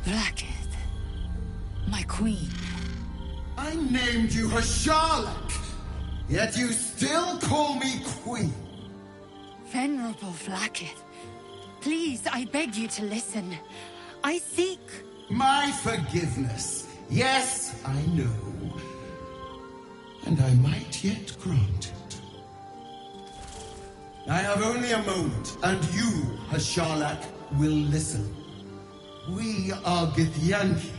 Vlaakith, my queen. I named you Hasharlak, yet you still call me queen. Venerable Vlaakith, please, I beg you to listen. I seek... My forgiveness. Yes, I know. And I might yet grant it. I have only a moment, and you, Hasharlak, will listen. We are Githyanki.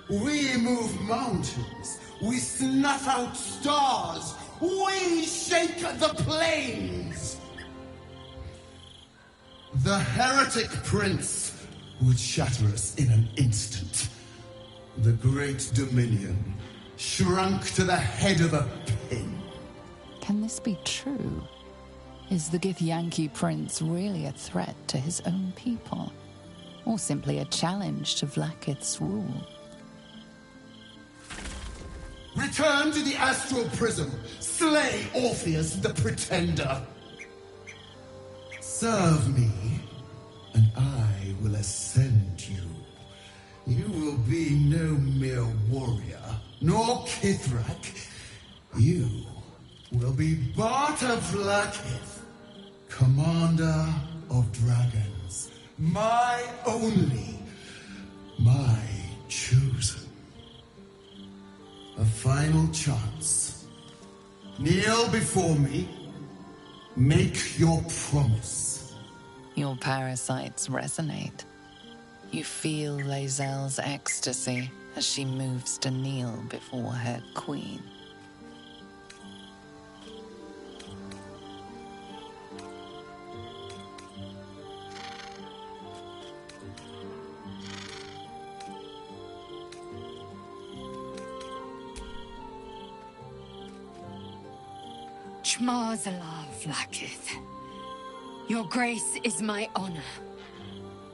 We move mountains. We snuff out stars. We shake the plains. The heretic prince would shatter us in an instant. The great dominion shrunk to the head of a pin. Can this be true? Is the Githyanki prince really a threat to his own people? Or simply a challenge to Vlaakith's rule? Return to the astral prism. Slay Orpheus the Pretender. Serve me, and I will ascend you. You will be no mere warrior, nor Kithrak. You will be Barta Vlaakith, commander of dragons. My only, my chosen. A final chance. Kneel before me. Make your promise. Your parasites resonate. You feel Lae'zel's ecstasy as she moves to kneel before her queen. Shmarzallah, Vlaakith. Your grace is my honor.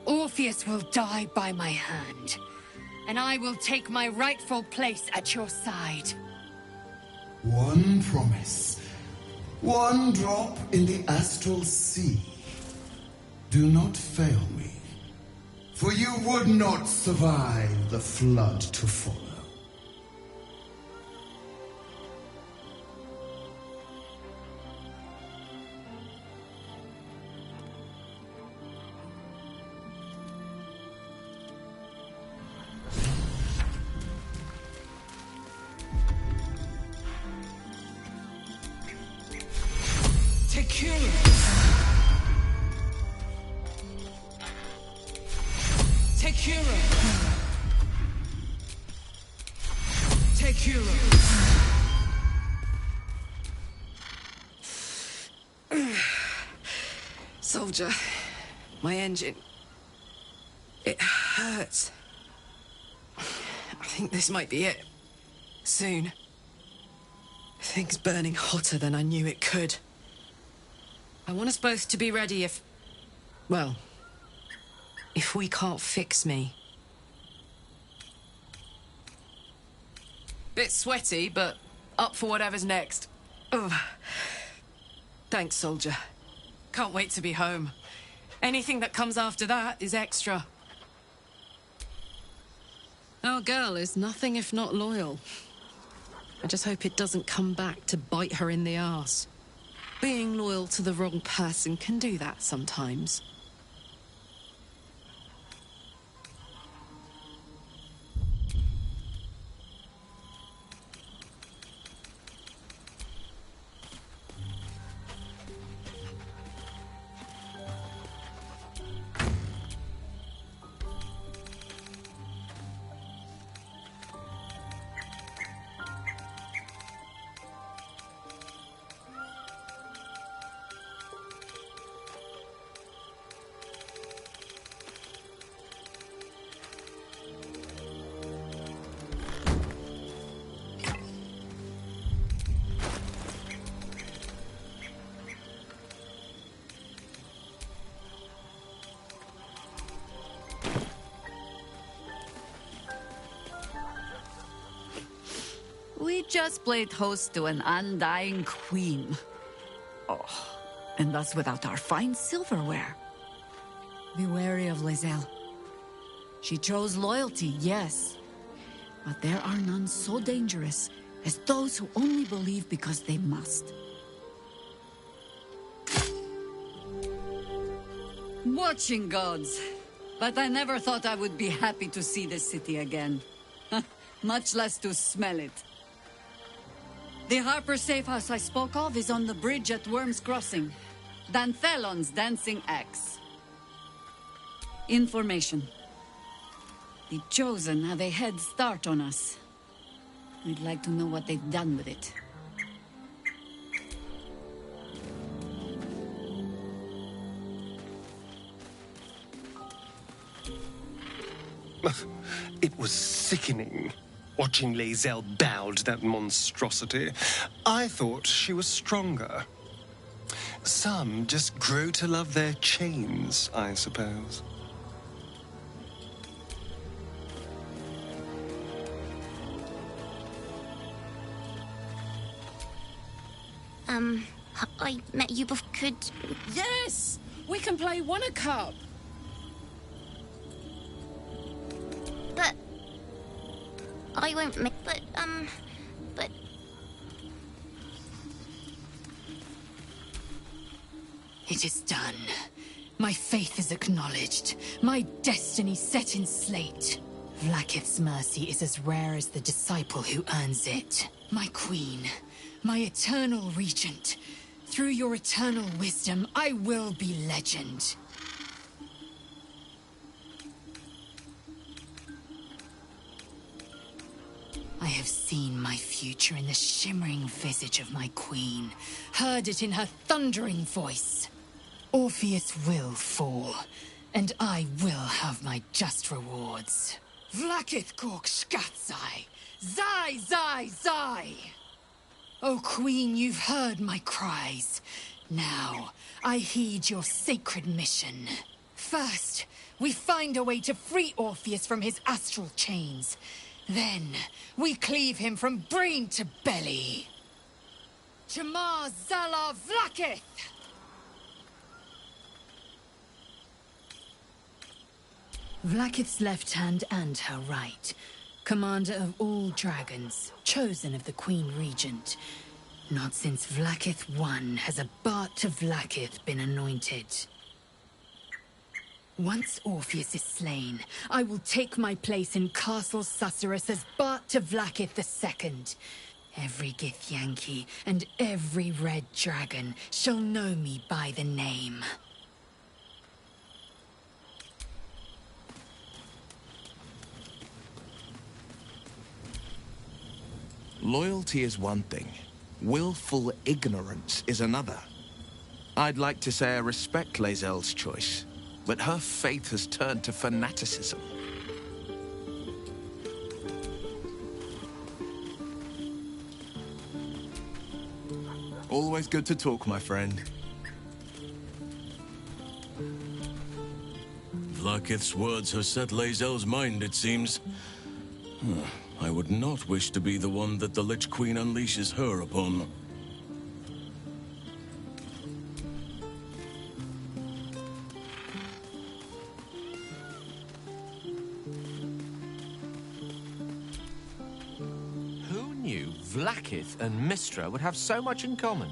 Orpheus will die by my hand, and I will take my rightful place at your side. One promise. One drop in the astral sea. Do not fail me, for you would not survive the flood to follow. Soldier, my engine, it hurts. I think this might be it. Soon. Things burning hotter than I knew it could. I want us both to be ready if... well, if we can't fix me. Bit sweaty, but up for whatever's next. Ugh. Thanks, soldier. Can't wait to be home. Anything that comes after that is extra. Our girl is nothing if not loyal. I just hope it doesn't come back to bite her in the arse. Being loyal to the wrong person can do that sometimes. We just played host to an undying queen. Oh, and that's without our fine silverware. Be wary of Lae'zel. She chose loyalty, yes. But there are none so dangerous as those who only believe because they must. Watching gods. But I never thought I would be happy to see the city again. Much less to smell it. The Harper safe house I spoke of is on the bridge at Worm's Crossing. Danthelon's dancing axe. Information. The Chosen have a head start on us. I'd like to know what they've done with it. It was sickening, watching Lae'zel bow to that monstrosity. I thought she was stronger. Some just grow to love their chains, I suppose. I met you before. Could... Yes! We can play Won-A Cup! But... I won't make... But... It is done. My faith is acknowledged. My destiny set in slate. Vlaakith's mercy is as rare as the disciple who earns it. My queen, my eternal regent. Through your eternal wisdom, I will be legend. I have seen my future in the shimmering visage of my queen, heard it in her thundering voice. Orpheus will fall, and I will have my just rewards. Vlaakith Kork Skatzai! Zai, Zai, Zai! O Queen, you've heard my cries. Now, I heed your sacred mission. First, we find a way to free Orpheus from his astral chains. Then, we cleave him from brain to belly. Chamar Zala Vlaakith! Vlaakith's left hand and her right. Commander of all dragons, chosen of the Queen Regent. Not since Vlaakith I has a Bart to Vlaakith been anointed. Once Orpheus is slain, I will take my place in Castle Susurrus as Bart to Vlaakith II. Every Githyanki and every red dragon shall know me by the name. Loyalty is one thing. Willful ignorance is another. I'd like to say I respect Lae'zel's choice, but her faith has turned to fanaticism. Always good to talk, my friend. Vlaakith's words have set Lae'zel's mind, it seems. I would not wish to be the one that the Lich Queen unleashes her upon. Who knew Vlaakith and Mystra would have so much in common?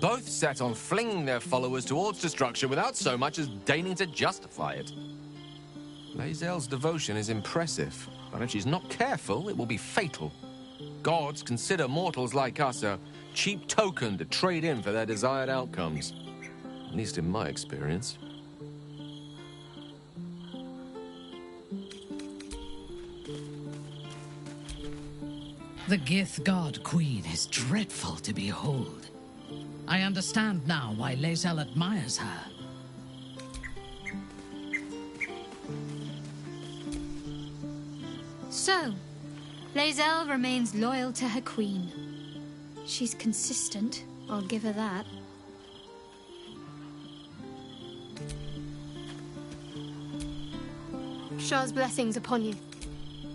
Both set on flinging their followers towards destruction without so much as deigning to justify it. Lae'zel's devotion is impressive, but if she's not careful, it will be fatal. Gods consider mortals like us a cheap token to trade in for their desired outcomes. At least in my experience. The Gith God Queen is dreadful to behold. I understand now why Lae'zel admires her. So, Lae'zel remains loyal to her queen. She's consistent, I'll give her that. Shah's blessings upon you.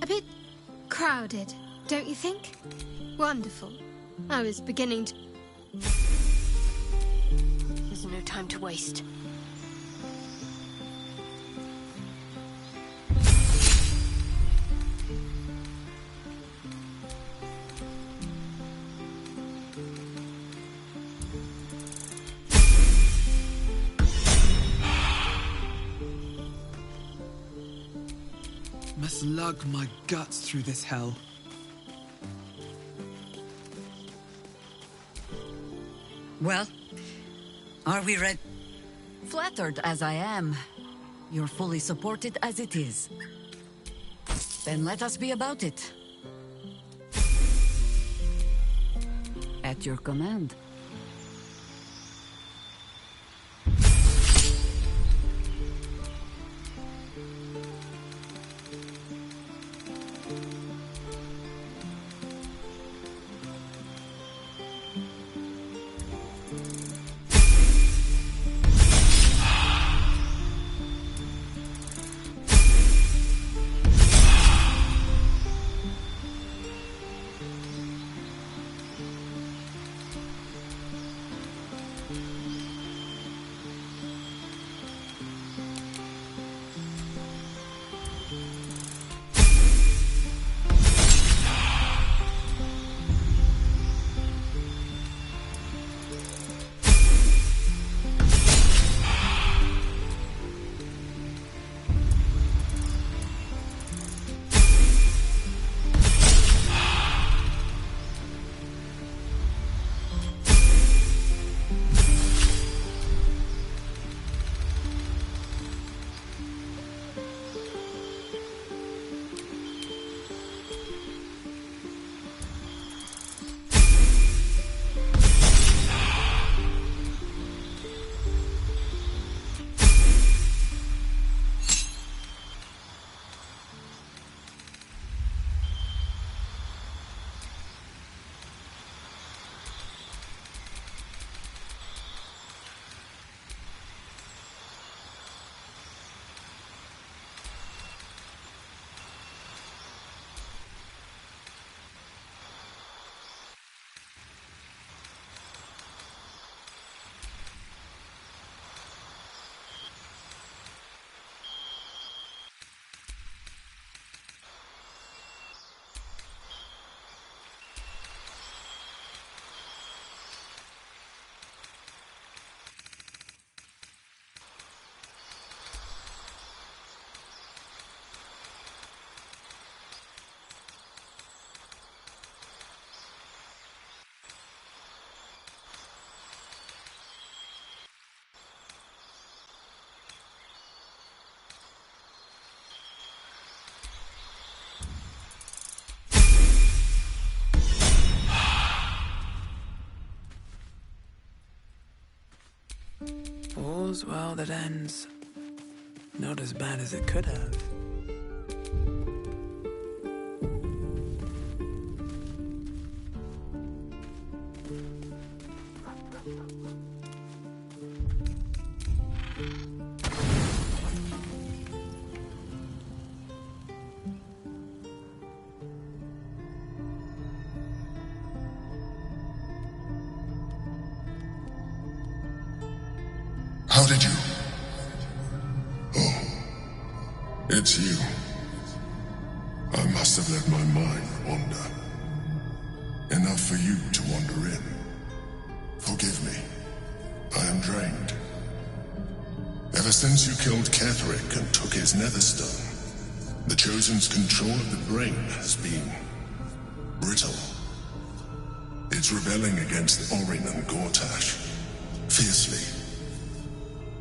A bit crowded, don't you think? Wonderful. I was beginning to... There's no time to waste. must lug my guts through this hell. Well, are we ready? Flattered as I am, you're fully supported as it is. Then let us be about it. At your command. All's well that ends. Not as bad as it could have. How did you? Oh, it's you. I must have let my mind wander. Enough for you to wander in. Forgive me. I am drained. Ever since you killed Ketheric and took his netherstone, the Chosen's control of the brain has been brittle. It's rebelling against Orin and Gortash fiercely.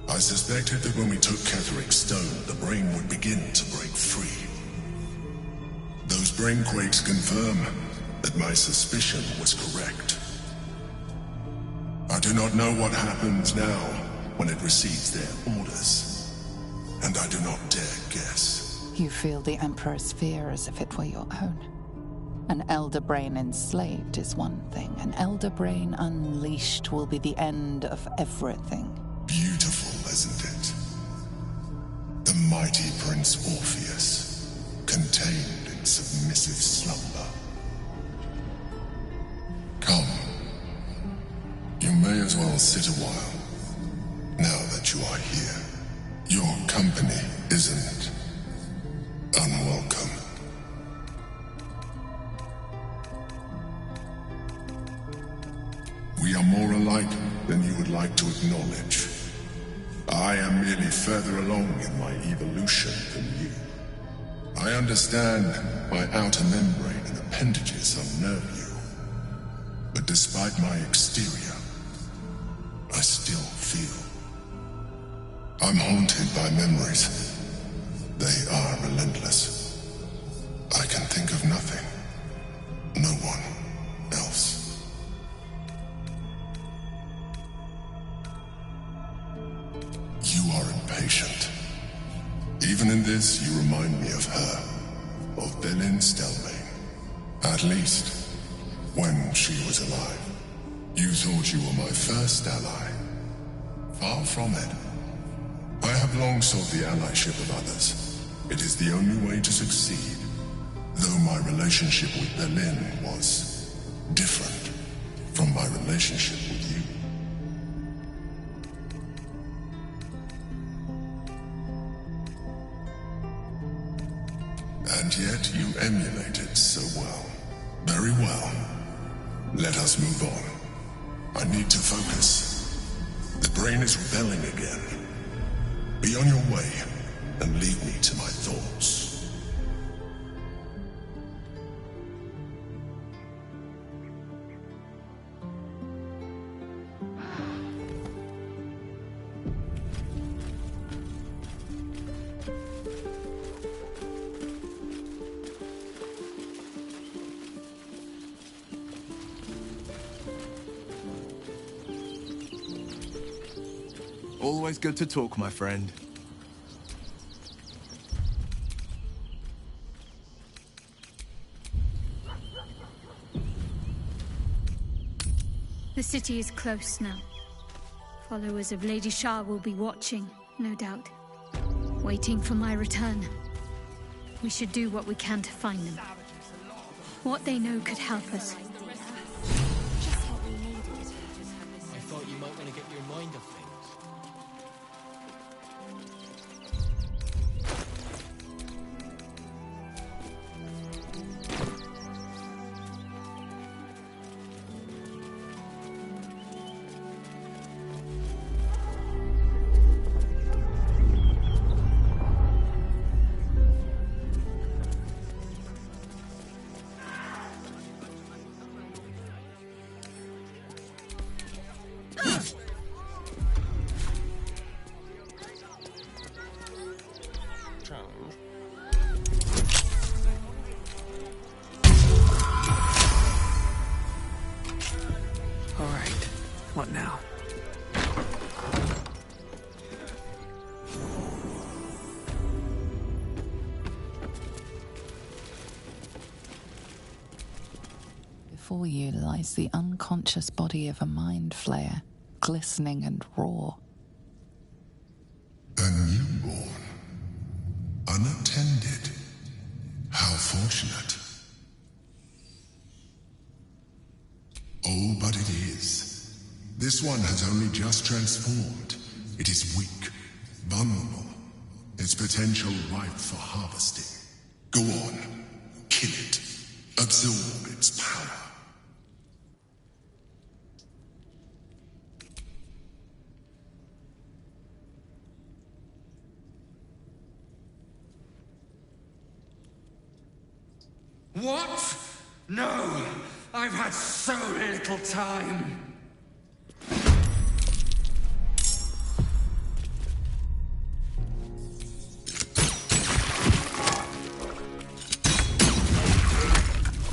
I suspected that when we took Ketheric's stone, the brain would begin to break free. Those brainquakes confirm that my suspicion was correct. I do not know what happens now when it receives their orders, and I do not dare guess. You feel the Emperor's fear as if it were your own. An Elder Brain enslaved is one thing. An Elder Brain unleashed will be the end of everything. Beautiful, isn't it? The mighty Prince Orpheus, contained in submissive slumber. Come. You may as well sit a while, now that you are here. Your company isn't unwelcome. We are more alike than you would like to acknowledge. I am merely further along in my evolution than you. I understand my outer membrane and appendages unnerve you. But despite my exterior, I still feel. I'm haunted by memories. They are relentless. I can think of nothing. No one else. You are impatient. Even in this, you remind me of her, of Belin Stelmane. At least, when she was alive. You thought you were my first ally. Far from it. I have long sought the allyship of others. It is the only way to succeed. Though my relationship with Belin was different from my relationship with you. And yet you emulate it so well. Very well. Let us move on. I need to focus. The brain is rebelling again. Be on your way, and lead me to my thoughts. Always good to talk, my friend. The city is close now. Followers of Lady Shah will be watching, no doubt. Waiting for my return. We should do what we can to find them. What they know could help us. I thought you might want to get your mind off things. Alright, what now? Before you lies the unconscious body of a mind flayer, glistening and raw. A newborn. Unattended. How fortunate. Oh, but it is. This one has only just transformed. It is weak, vulnerable. Its potential ripe for harvesting. Go on. Kill it. Absorb its power. What? No! I've had so little time!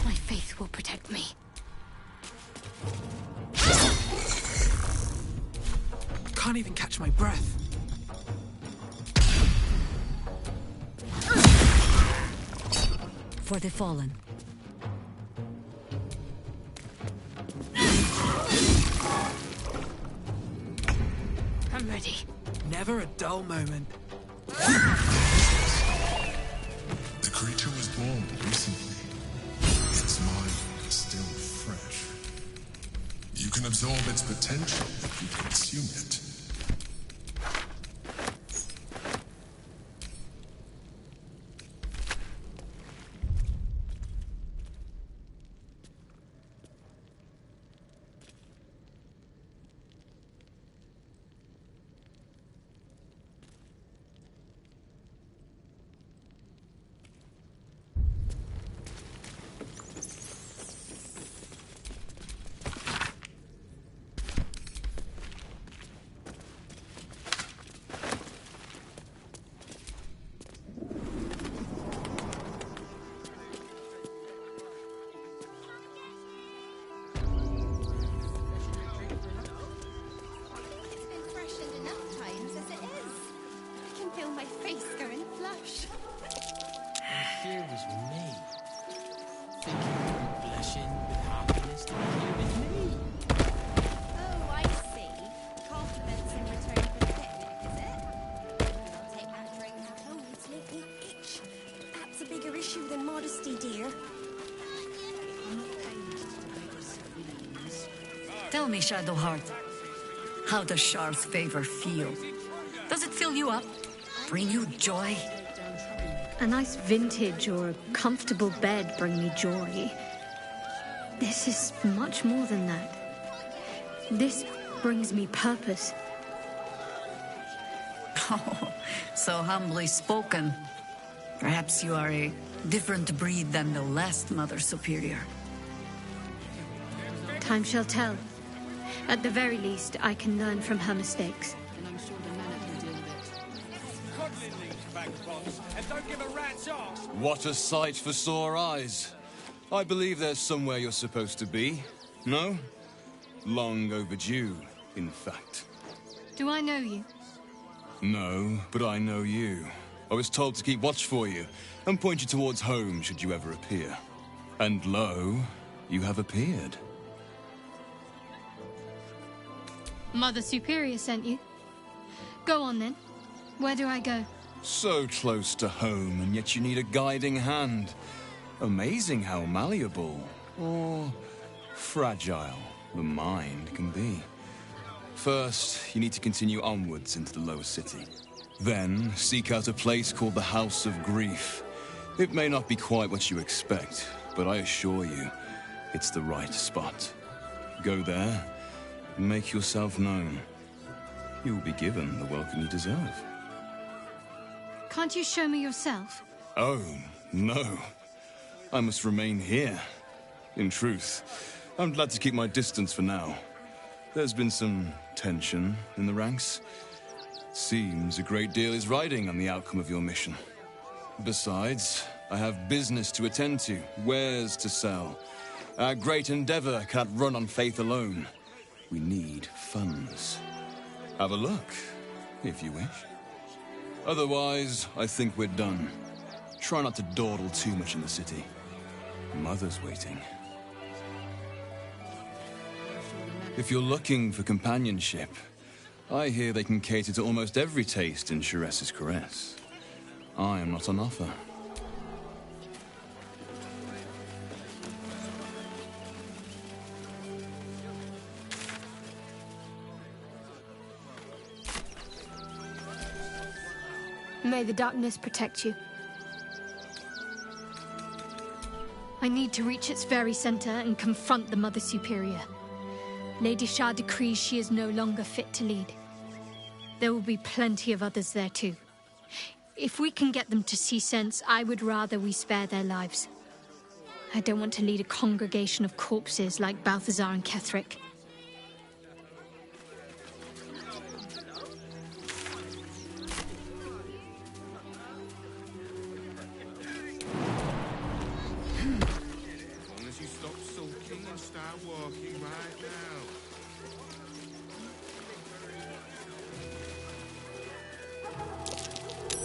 My faith will protect me. Can't even catch my breath. For the fallen. I'm ready. Never a dull moment. The creature was born recently. Its mind is still fresh. You can absorb its potential if you consume it. was me. Thinking you were blushing with happiness to be here with me. Oh, I see. Compliments in return for the picnic, is it? I'll take that drink. Clothes make me itch. That's a bigger issue than modesty, dear. Tell me, Shadowheart, how does Shar's favor feel? Does it fill you up? Bring you joy? A nice vintage or a comfortable bed bring me joy. This is much more than that. This brings me purpose. Oh, so humbly spoken. Perhaps you are a different breed than the last Mother Superior. Time shall tell. At the very least, I can learn from her mistakes. What a sight for sore eyes. I believe there's somewhere you're supposed to be. No? Long overdue, in fact. Do I know you? No, but I know you. I was told to keep watch for you, and point you towards home should you ever appear. And lo, you have appeared. Mother Superior sent you. Go on then. Where do I go? So close to home, and yet you need a guiding hand. Amazing how malleable, or fragile, the mind can be. First, you need to continue onwards into the lower city. Then, seek out a place called the House of Grief. It may not be quite what you expect, but I assure you, it's the right spot. Go there, and make yourself known. You will be given the welcome you deserve. Can't you show me yourself? Oh, no. I must remain here. In truth, I'm glad to keep my distance for now. There's been some tension in the ranks. Seems a great deal is riding on the outcome of your mission. Besides, I have business to attend to, wares to sell. Our great endeavor cannot run on faith alone. We need funds. Have a look, if you wish. Otherwise, I think we're done. Try not to dawdle too much in the city. Mother's waiting. If you're looking for companionship, I hear they can cater to almost every taste in Sharess's caress. I am not on offer. May the darkness protect you. I need to reach its very center and confront the Mother Superior. Lady Shar decrees she is no longer fit to lead. There will be plenty of others there too. If we can get them to see sense, I would rather we spare their lives. I don't want to lead a congregation of corpses like Balthazar and Ketheric.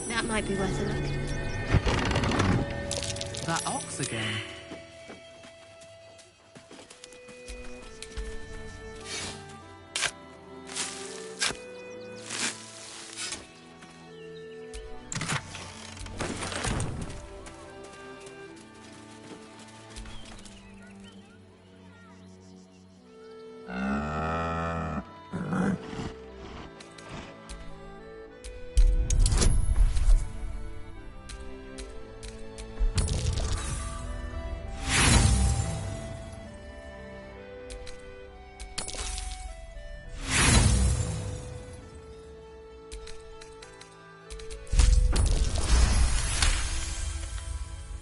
That might be worth a look. That ox again.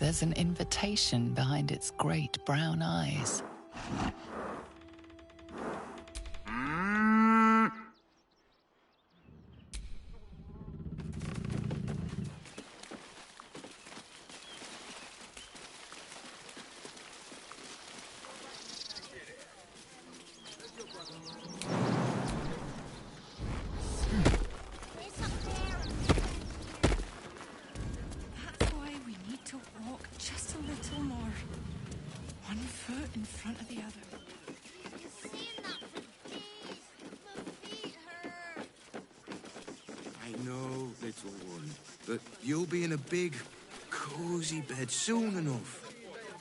There's an invitation behind its great brown eyes. little one. But you'll be in a big, cozy bed soon enough.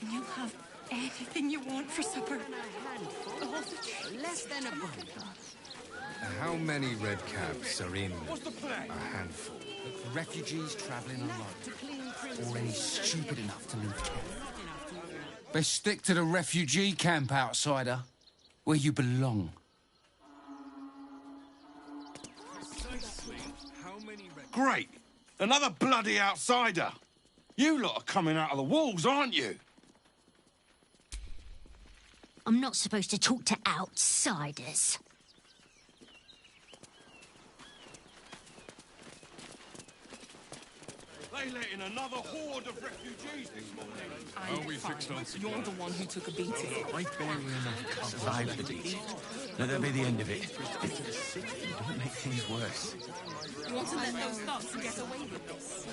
And you'll have anything you want for supper. Less than a bun. How many red caps are in a handful? Refugees traveling alone. Or any stupid enough to leave camp. Best stick to the refugee camp, outsider. Where you belong. Great! Another bloody outsider! You lot are coming out of the walls, aren't you? I'm not supposed to talk to outsiders. They let in another horde of refugees this morning. Are we fixed on? You're the one who took a beating. I barely enough survived the beat. Let that be the end of it. Don't make things worse. You want to let those thugs get away with this?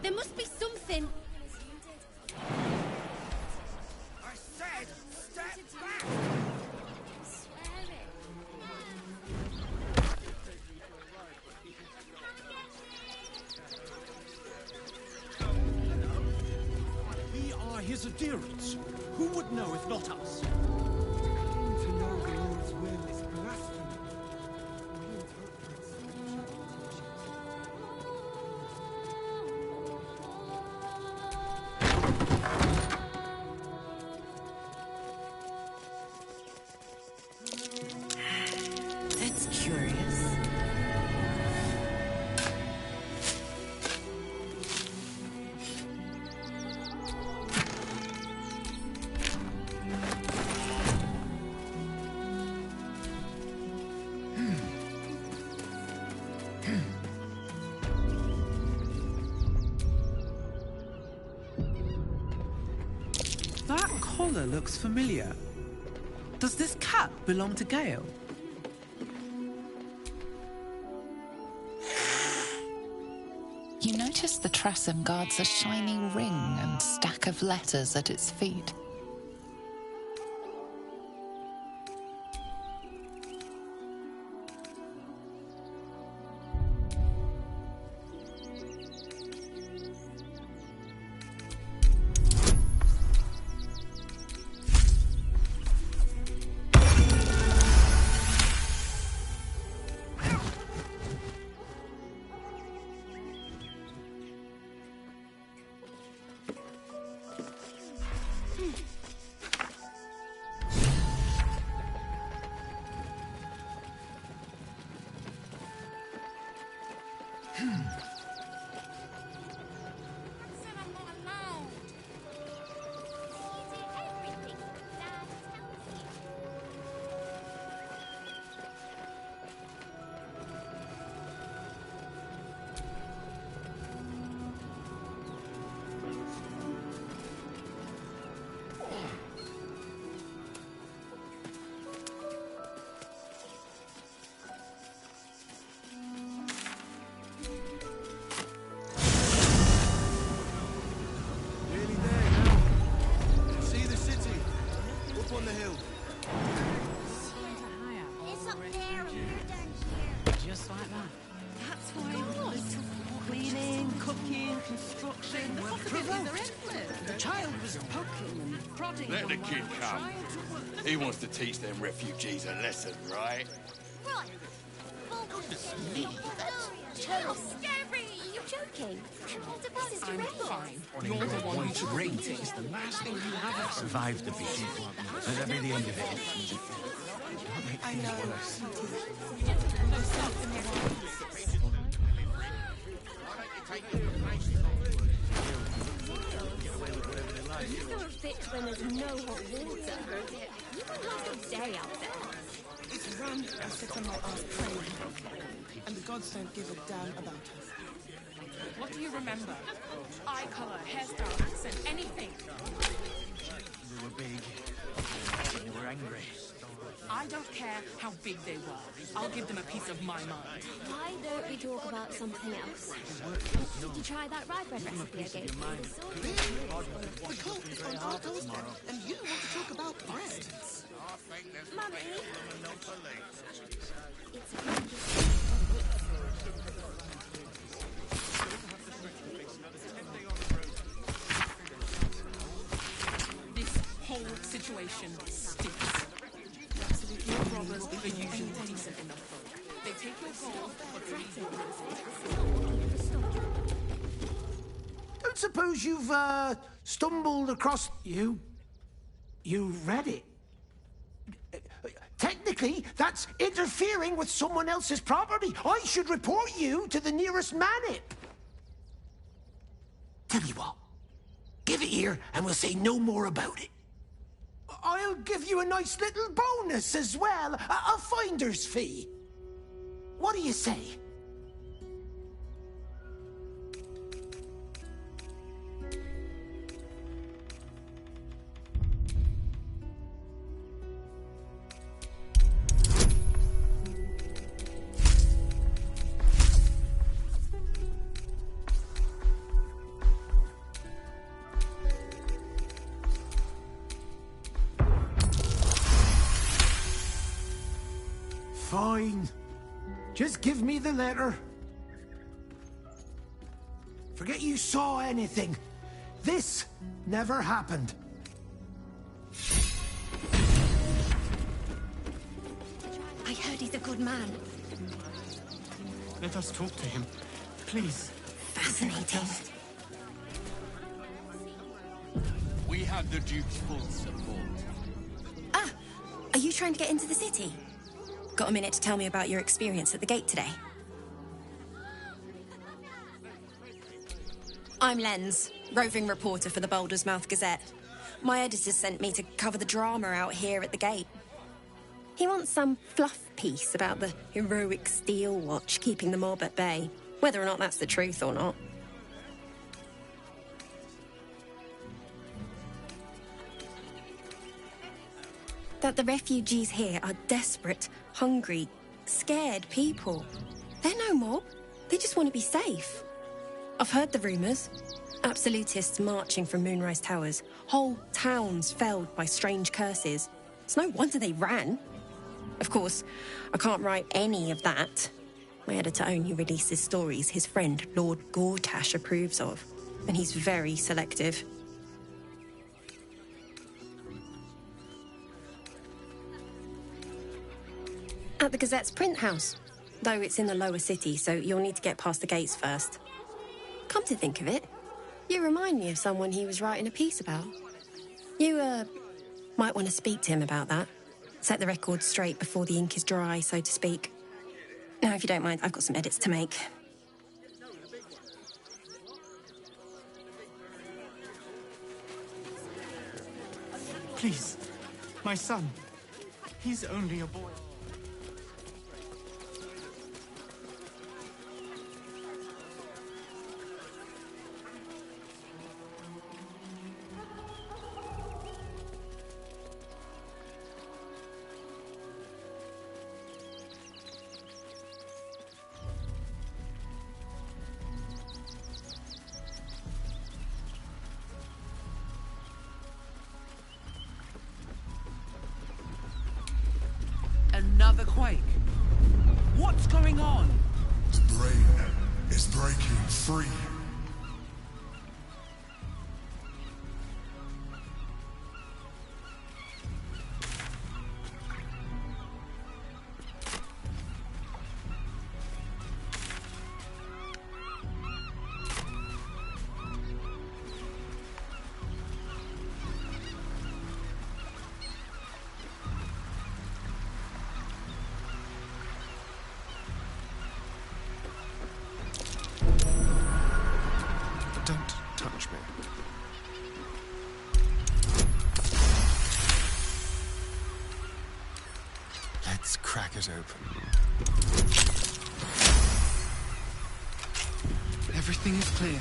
There must be something. I said, step back! We are his adherents. Who would know if not us? That's curious. That collar looks familiar. Does this cap belong to Gale? You notice the Tressum guards a shiny ring and stack of letters at its feet. Let the kid come. He wants to teach them refugees a lesson, right? Right. Goodness me. How scary! You're joking. This is terrible. You're the one who rigged it. It's the last thing you have survived the beat. Let that be the end of it. Don't make things worse. You go fit when there's no hot water. You won't last a day out there. It's run as on my aunt's plane. And the gods don't give a damn about us. What do you remember? Eye color, hairstyle, accent, anything. They were big. They were angry. I I don't care how big they were. I'll give them a piece of my mind. Why don't we talk about something else? Did you try that rye bread recipe I gave you? The cult is on our doorstep, and you want to talk about bread. Mummy! This whole situation stinks. Absolutely no robbers are usually decent enough folk. They take your gold, but they're easy Don't suppose you've, stumbled across... You read it? Technically, that's interfering with someone else's property. I should report you to the nearest manip. Tell you what, give it here and we'll say no more about it. I'll give you a nice little bonus as well, a finder's fee. What do you say? Fine. Just give me the letter. Forget you saw anything. This never happened. I heard he's a good man. Let us talk to him, please. Fascinating. We have the Duke's full support. Ah! Are you trying to get into the city? Got a minute to tell me about your experience at the gate today? I'm Lens, roving reporter for the Baldur's Mouth Gazette. My editor sent me to cover the drama out here at the gate. He wants some fluff piece about the heroic Steel Watch keeping the mob at bay, whether or not that's the truth or not. That the refugees here are desperate, hungry, scared people. They're no mob. They just want to be safe. I've heard the rumours. Absolutists marching from Moonrise Towers. Whole towns felled by strange curses. It's no wonder they ran. Of course, I can't write any of that. My editor only releases stories his friend Lord Gortash approves of. And he's very selective. At the Gazette's print house, though it's in the lower city, so you'll need to get past the gates first. Come to think of it, you remind me of someone he was writing a piece about. You, might want to speak to him about that. Set the record straight before the ink is dry, so to speak. Now, if you don't mind, I've got some edits to make. Please, my son. He's only a boy. Another quake. What's going on? The brain is breaking free. Don't touch me. Let's crack it open. Everything is clear.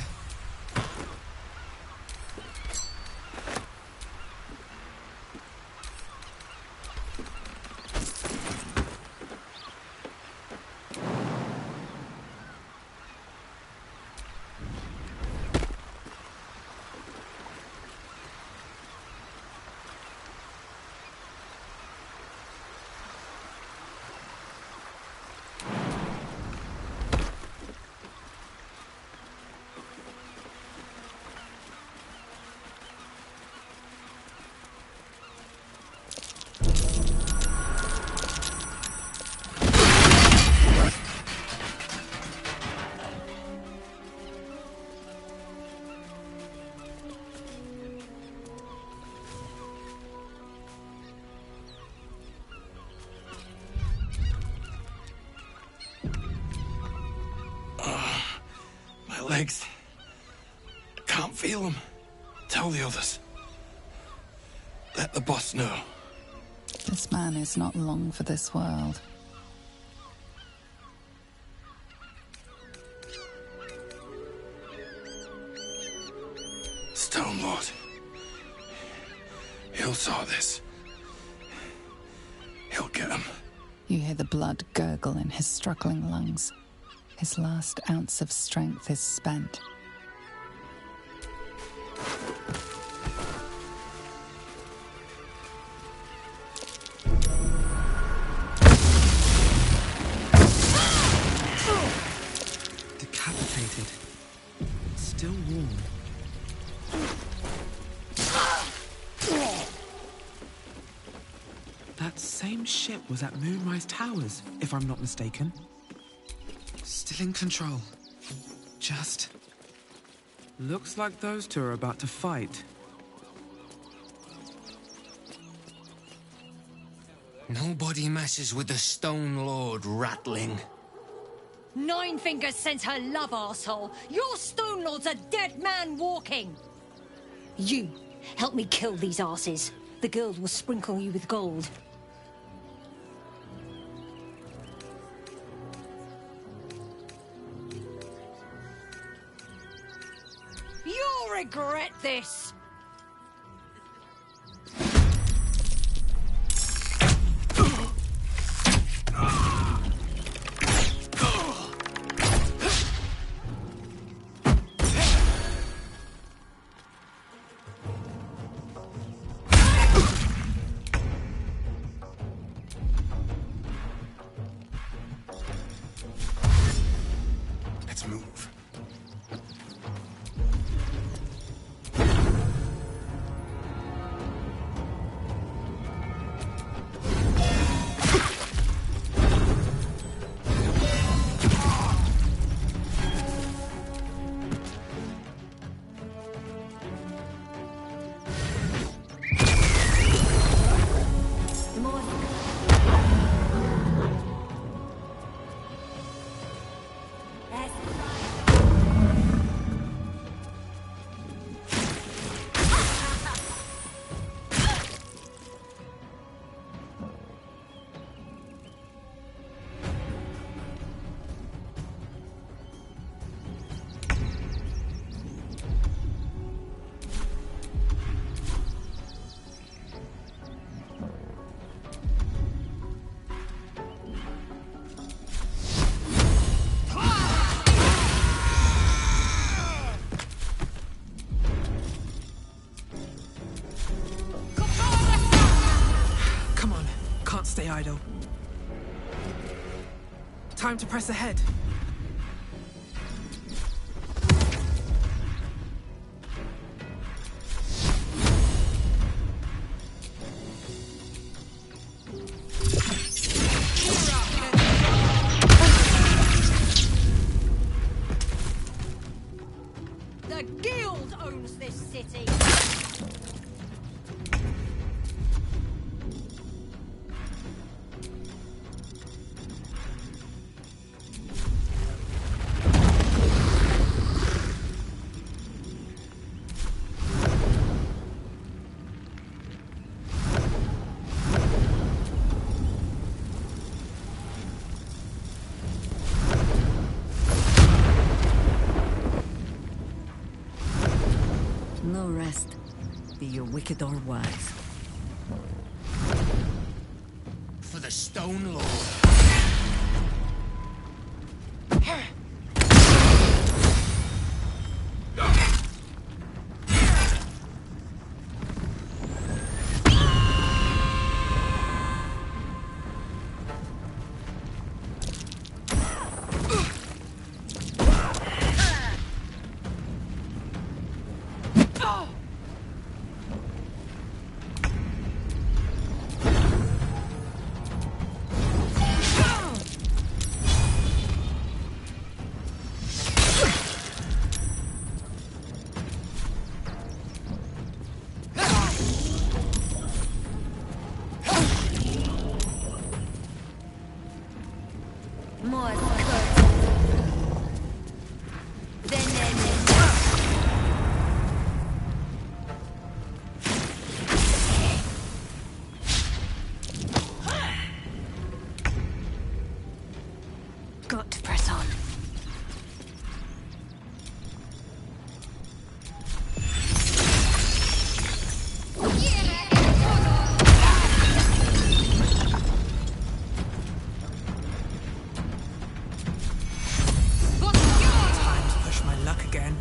legs. Can't feel them. Tell the others. Let the boss know. This man is not long for this world. Stone Lord. He'll saw this. He'll get him. You hear the blood gurgle in his struggling lungs. His last ounce of strength is spent. Decapitated. Still warm. That same ship was at Moonrise Towers, if I'm not mistaken. Still in control. Just... looks like those two are about to fight. Nobody messes with the Stone Lord, ratling. Nine Fingers sends her love, arsehole. Your Stone Lord's a dead man walking. You, help me kill these asses. The guild will sprinkle you with gold. You'll regret this. Let's move. Stay idle. Time to press ahead. The guild owns this city. No rest, be you wicked or wise. For the Stone Lord. More good. Then got to press on. Time to push my luck again.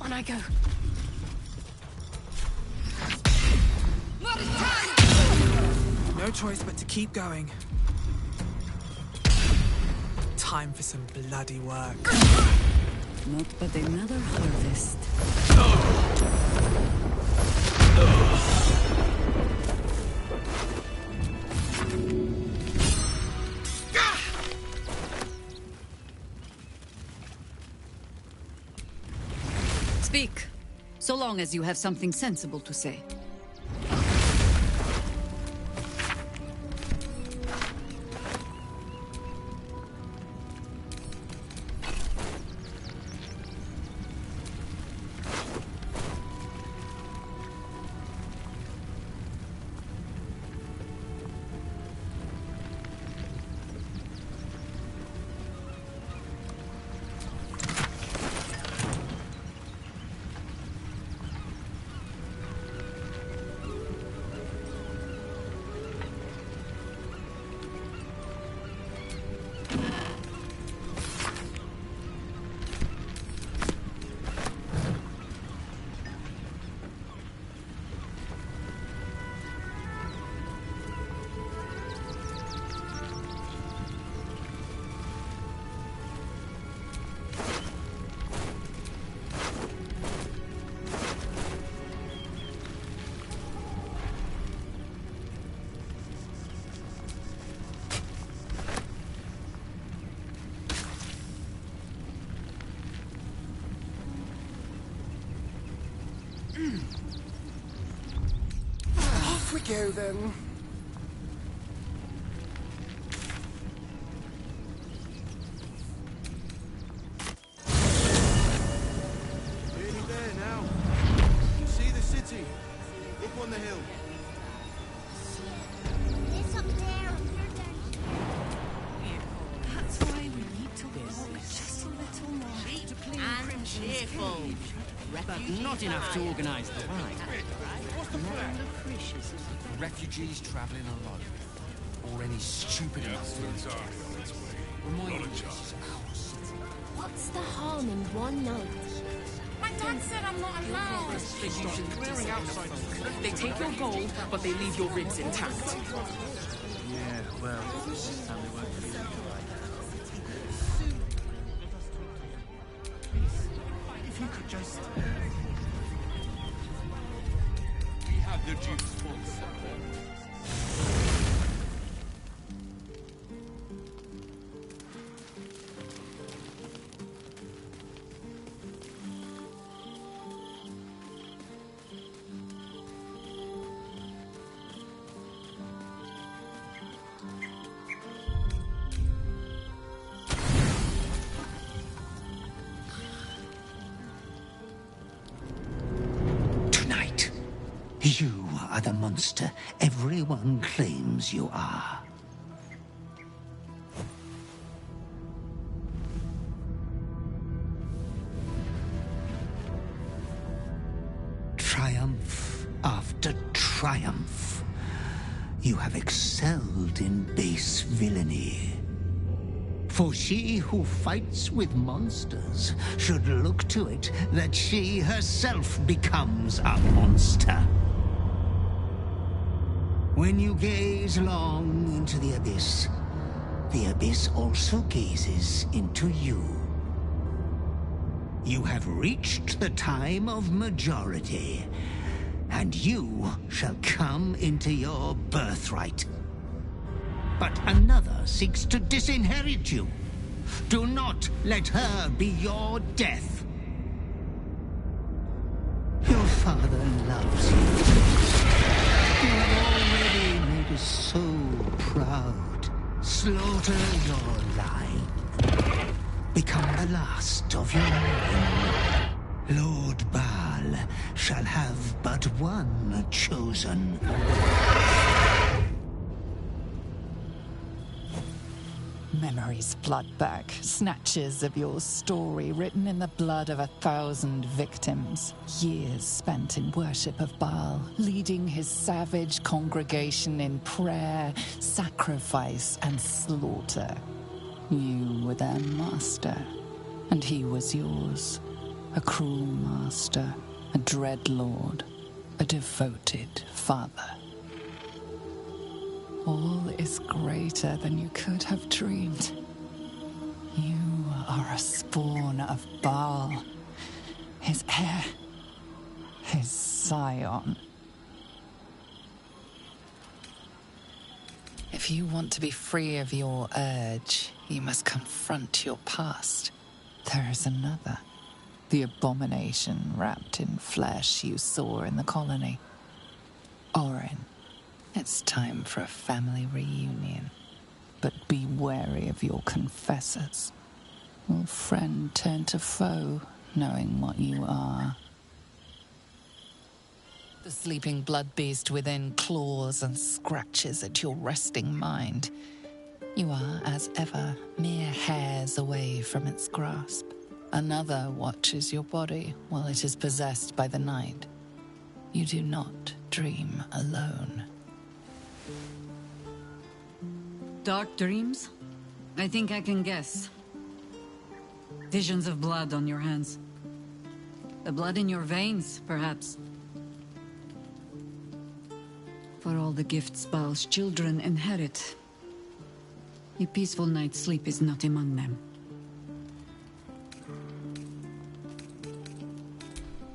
On I go. No choice but to keep going. Time for some bloody work. Not but another harvest. Speak, so long as you have something sensible to say. Off we go then. Nearly there now. You see the city? Up on the hill. It's up there. That's why we need to walk just a little more. And cheerful. But not enough to organise the ride. What's the plan? Refugees travelling alone. Or any stupid enough to remind me this is our city. What's the harm in one night? My dad said I'm not allowed. They usually clearing outside. They take your gold, but they leave your ribs intact. Yeah, well, this is how they work for you. If you could just... We have the Duke's full support. Tonight, you are the monster everyone claims you are. Triumph after triumph. You have excelled in base villainy. For she who fights with monsters should look to it that she herself becomes a monster. When you gaze long into the abyss also gazes into you. You have reached the time of majority, and you shall come into your birthright. But another seeks to disinherit you. Do not let her be your death. Your father loves you. You have already made us so proud. Slaughter your line. Become the last of your line. Lord Baal shall have but one chosen. Memories flood back, snatches of your story written in the blood of 1,000 victims. Years spent in worship of Baal, leading his savage congregation in prayer, sacrifice, and slaughter. You were their master, and he was yours. A cruel master, a dread lord, a devoted father. All is greater than you could have dreamed. You are a spawn of Baal, his heir, his scion. If you want to be free of your urge, you must confront your past. There is another. The abomination wrapped in flesh you saw in the colony. Orin. It's time for a family reunion. But be wary of your confessors. Will friend turn to foe, knowing what you are? The sleeping blood beast within claws and scratches at your resting mind. You are, as ever, mere hairs away from its grasp. Another watches your body while it is possessed by the night. You do not dream alone. Dark dreams? I think I can guess. Visions of blood on your hands. The blood in your veins, perhaps. For all the gifts Baal's children inherit, a peaceful night's sleep is not among them.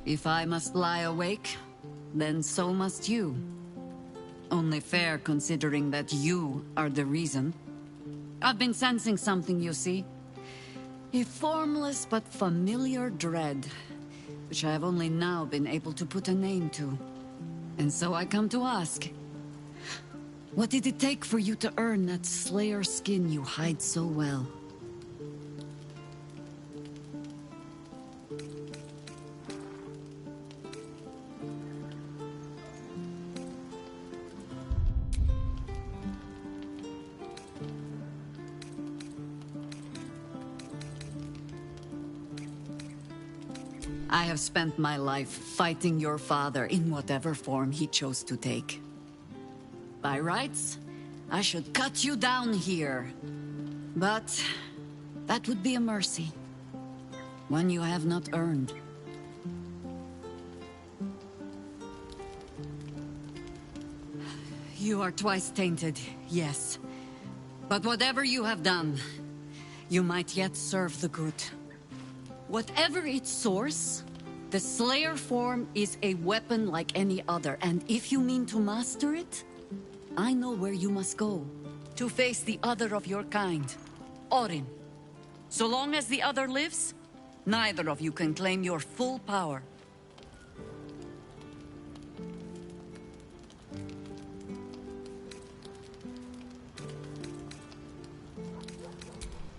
If I must lie awake, then so must you. Only fair, considering that you are the reason. I've been sensing something, you see. A formless but familiar dread, which I have only now been able to put a name to. And so I come to ask, what did it take for you to earn that Slayer skin you hide so well? I have spent my life fighting your father in whatever form he chose to take. By rights, I should cut you down here. But that would be a mercy. One you have not earned. You are twice tainted, yes. But whatever you have done, you might yet serve the good. Whatever its source, the Slayer form is a weapon like any other, and if you mean to master it, I know where you must go. To face the other of your kind, Orin. So long as the other lives, neither of you can claim your full power.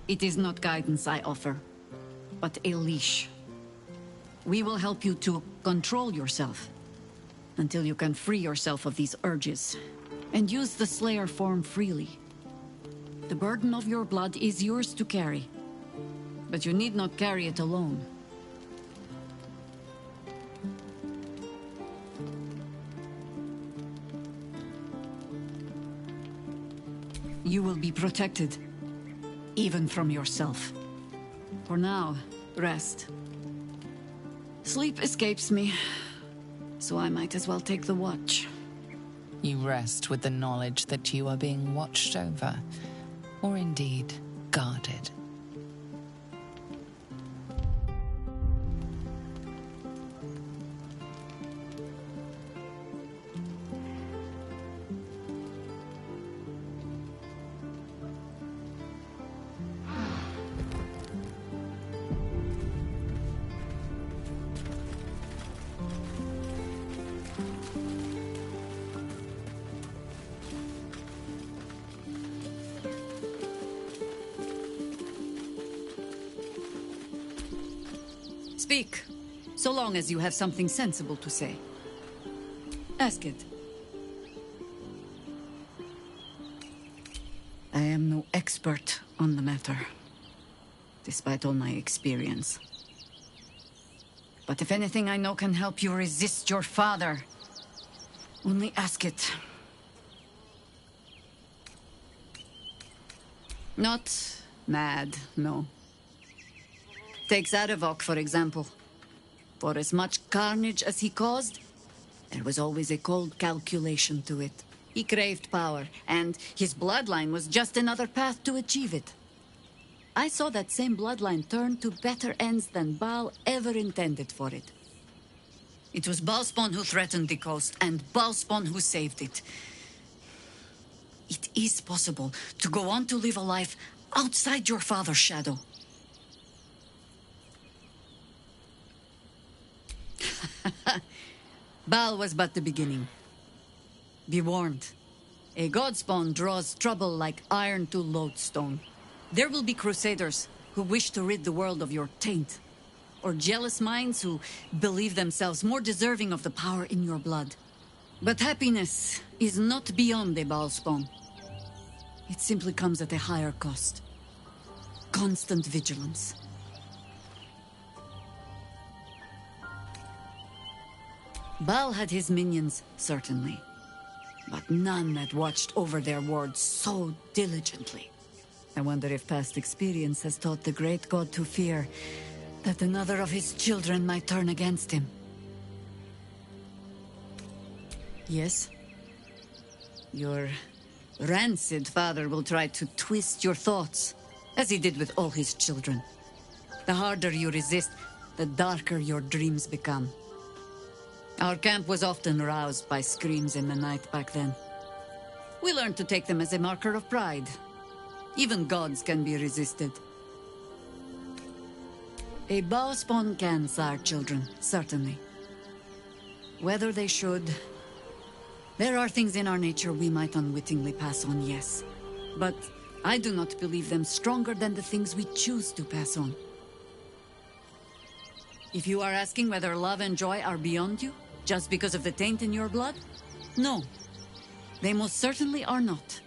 It is not guidance I offer, but a leash. We will help you to control yourself, until you can free yourself of these urges, and use the Slayer form freely. The burden of your blood is yours to carry, but you need not carry it alone. You will be protected. even from yourself. For now, rest. Sleep escapes me, so I might as well take the watch. You rest with the knowledge that you are being watched over, or indeed guarded. Speak, so long as you have something sensible to say. Ask it. I am no expert on the matter, despite all my experience. But if anything I know can help you resist your father, only ask it. Not mad, no. Take Zarevok, for example. For as much carnage as he caused, there was always a cold calculation to it. He craved power, and his bloodline was just another path to achieve it. I saw that same bloodline turn to better ends than Baal ever intended for it. It was Baalspawn who threatened the coast, and Baalspawn who saved it. It is possible to go on to live a life outside your father's shadow. Baal was but the beginning. Be warned. A godspawn draws trouble like iron to lodestone. There will be crusaders who wish to rid the world of your taint, or jealous minds who believe themselves more deserving of the power in your blood. But happiness is not beyond the Baalspawn. It simply comes at a higher cost. Constant vigilance. Baal had his minions, certainly, but none that watched over their wards so diligently. I wonder if past experience has taught the great god to fear that another of his children might turn against him. Yes? Your rancid father will try to twist your thoughts, as he did with all his children. The harder you resist, the darker your dreams become. Our camp was often roused by screams in the night back then. We learned to take them as a marker of pride. Even gods can be resisted. A Baalspawn can sire children, certainly. Whether they should... There are things in our nature we might unwittingly pass on, yes. But I do not believe them stronger than the things we choose to pass on. If you are asking whether love and joy are beyond you, just because of the taint in your blood? No. They most certainly are not.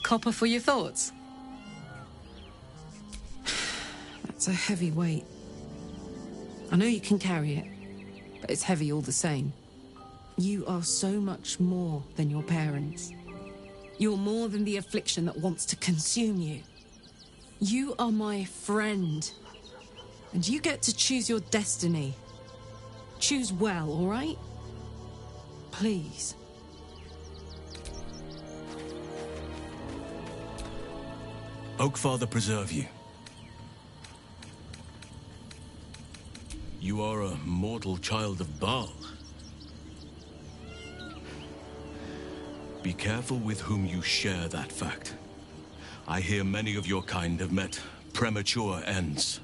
Copper for your thoughts? That's a heavy weight. I know you can carry it, but it's heavy all the same. You are so much more than your parents. You're more than the affliction that wants to consume you. You are my friend, and you get to choose your destiny. Choose well, all right? Please. Oakfather preserve you. You are a mortal child of Baal. Be careful with whom you share that fact. I hear many of your kind have met premature ends.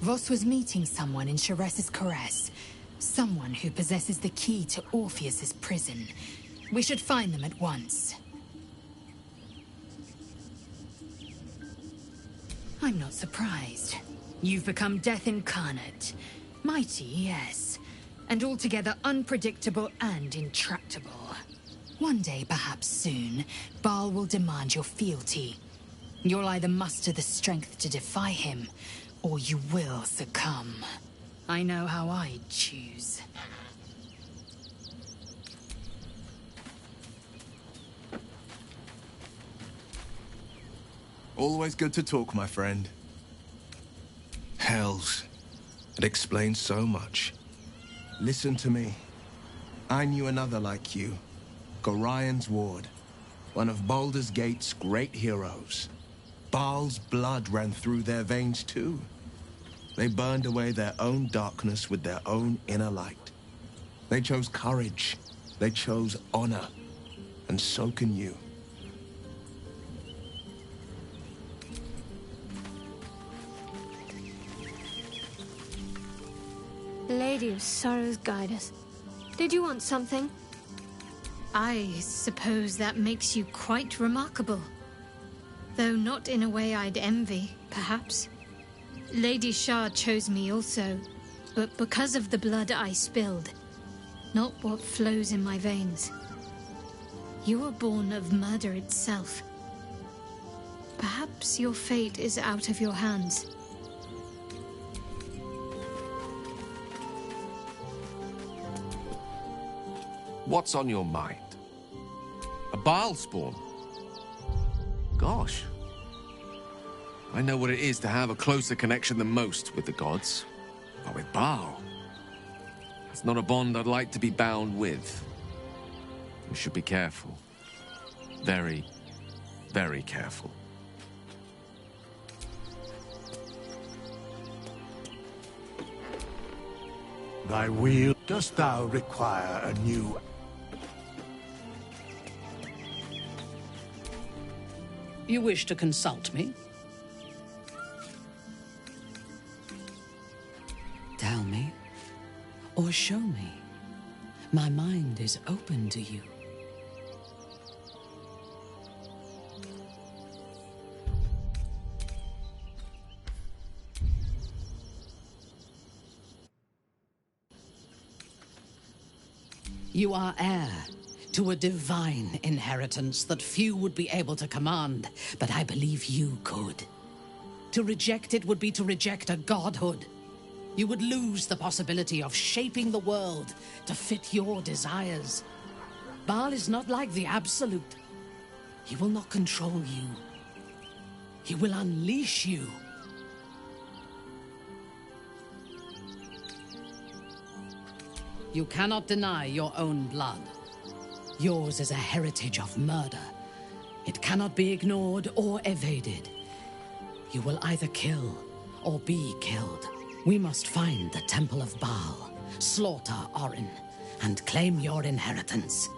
Voss was meeting someone in Sharess's Caress. Someone who possesses the key to Orpheus's prison. We should find them at once. I'm not surprised. You've become death incarnate. Mighty, yes. And altogether unpredictable and intractable. One day, perhaps soon, Baal will demand your fealty. You'll either muster the strength to defy him, or you will succumb. I know how I'd choose. Always good to talk, my friend. Hells. It explains so much. Listen to me. I knew another like you. Gorion's ward. One of Baldur's Gate's great heroes. Baal's blood ran through their veins too. They burned away their own darkness with their own inner light. They chose courage. They chose honor. And so can you. Lady of Sorrows, guide us. Did you want something? I suppose that makes you quite remarkable. Though not in a way I'd envy, perhaps. Lady Shah chose me also, but because of the blood I spilled, not what flows in my veins. You were born of murder itself. Perhaps your fate is out of your hands. What's on your mind? A Baal spawn? Gosh. I know what it is to have a closer connection than most with the gods. But with Baal, it's not a bond I'd like to be bound with. You should be careful. Very, very careful. Thy wheel, dost thou require a new... You wish to consult me? Tell me, or show me. My mind is open to you. You are heir to a divine inheritance that few would be able to command, but I believe you could. To reject it would be to reject a godhood. You would lose the possibility of shaping the world to fit your desires. Baal is not like the Absolute. He will not control you. He will unleash you. You cannot deny your own blood. Yours is a heritage of murder. It cannot be ignored or evaded. You will either kill or be killed. We must find the Temple of Baal, slaughter Orin, and claim your inheritance.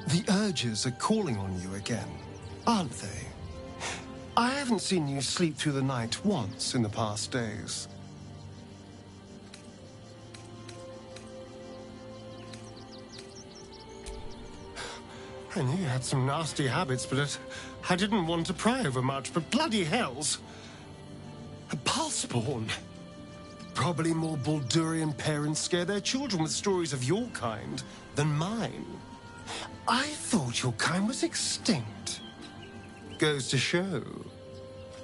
The urges are calling on you again, aren't they? I haven't seen you sleep through the night once in the past days. I knew you had some nasty habits, but I didn't want to pry over much, but bloody hells! A Baalspawn! Probably more Baldurian parents scare their children with stories of your kind than mine. I thought your kind was extinct. Goes to show.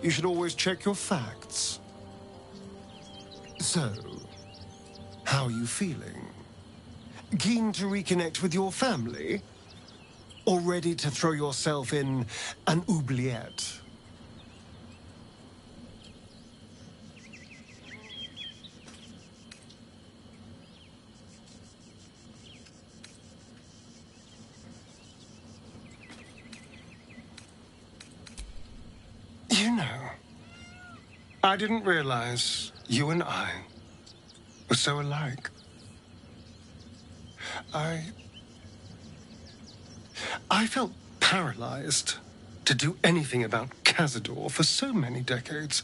You should always check your facts. So, how are you feeling? Keen to reconnect with your family? Or ready to throw yourself in an oubliette? You know, I didn't realize you and I were so alike. I felt paralyzed to do anything about Cazador for so many decades.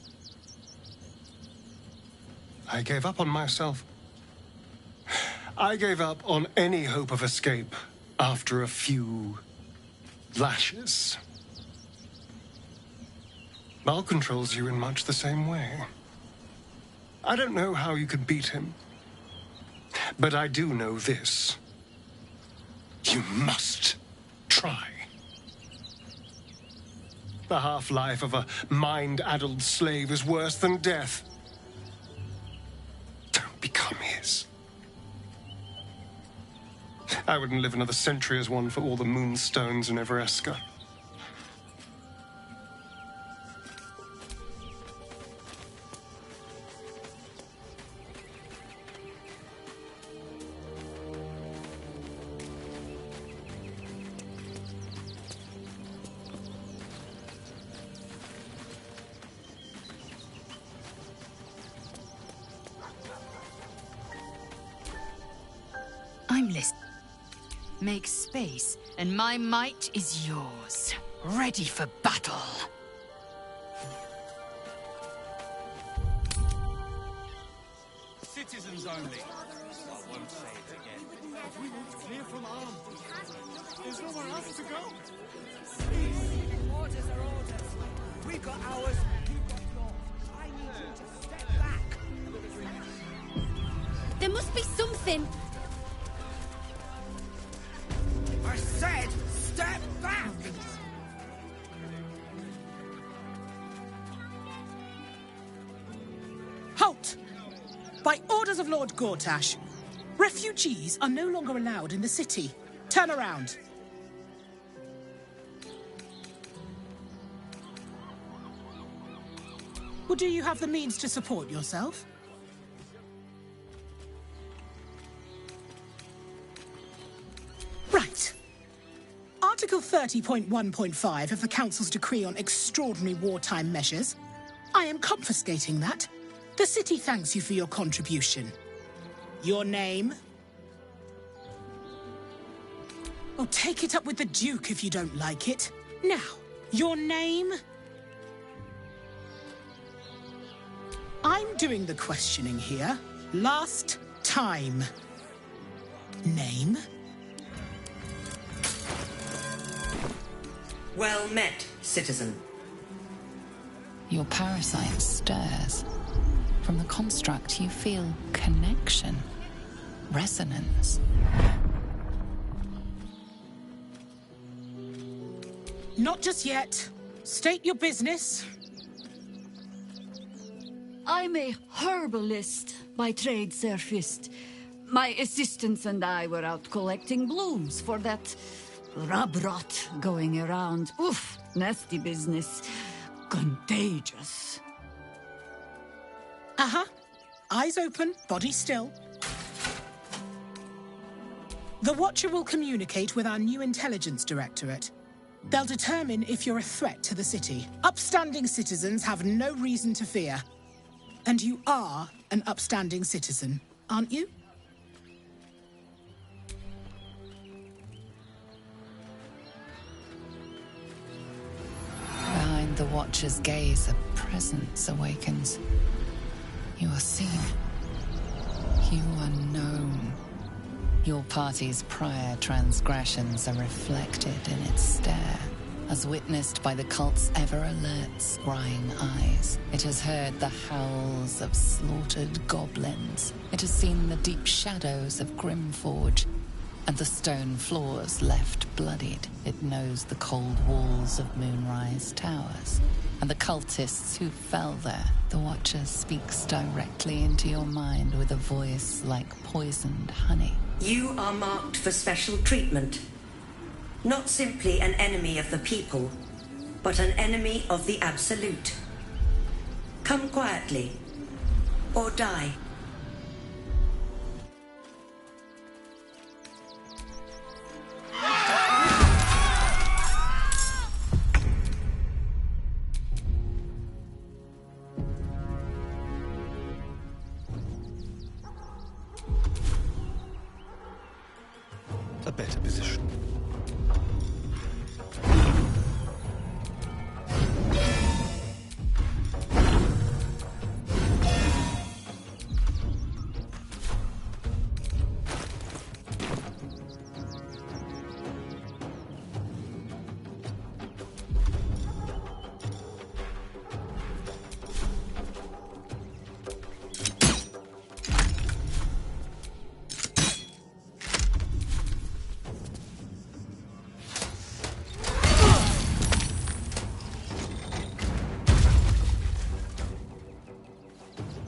I gave up on myself. I gave up on any hope of escape after a few lashes. Bal controls you in much the same way. I don't know how you could beat him, but I do know this. You must try. The half-life of a mind-addled slave is worse than death. Don't become his. I wouldn't live another century as one for all the moonstones in Evereska. I'm listening. Make space, and my might is yours. Ready for battle. Citizens only. I won't say it again. But we moved clear from arm. There's nowhere else to go. Orders are orders. We've got ours. You've got yours. I need you to step back. There must be something. I said, step back! Halt! By orders of Lord Gortash, refugees are no longer allowed in the city. Turn around. Well, do you have the means to support yourself? Right. Article 30.1.5 of the Council's decree on extraordinary wartime measures. I am confiscating that. The city thanks you for your contribution. Your name? Oh, take it up with the Duke if you don't like it. Now, your name? I'm doing the questioning here. Last time. Name? Well met, citizen. Your parasite stirs. From the construct, you feel connection, resonance. Not just yet. State your business. I'm a herbalist by trade, Sir Fist. My assistants and I were out collecting blooms for that rub rot going around. Oof, nasty business. Contagious. Uh-huh. Eyes open, body still. The Watcher will communicate with our new intelligence directorate. They'll determine if you're a threat to the city. Upstanding citizens have no reason to fear. And you are an upstanding citizen, aren't you? Behind the Watcher's gaze, a presence awakens. You are seen. You are known. Your party's prior transgressions are reflected in its stare, as witnessed by the cult's ever-alert, scrying eyes. It has heard the howls of slaughtered goblins. It has seen the deep shadows of Grimforge, and the stone floors left bloodied. It knows the cold walls of Moonrise Towers, and the cultists who fell there. The Watcher speaks directly into your mind with a voice like poisoned honey. You are marked for special treatment. Not simply an enemy of the people, but an enemy of the Absolute. Come quietly, or die. A better position.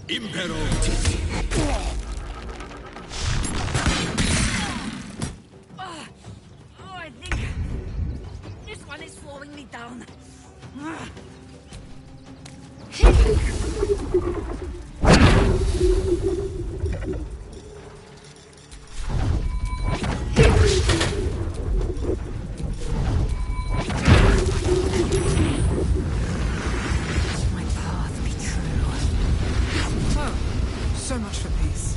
I think this one is slowing me down. So much for peace.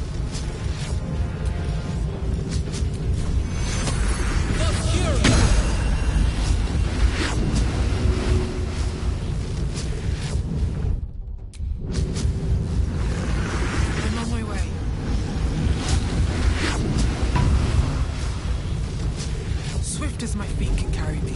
I'm on my way. Swift as my feet can carry me.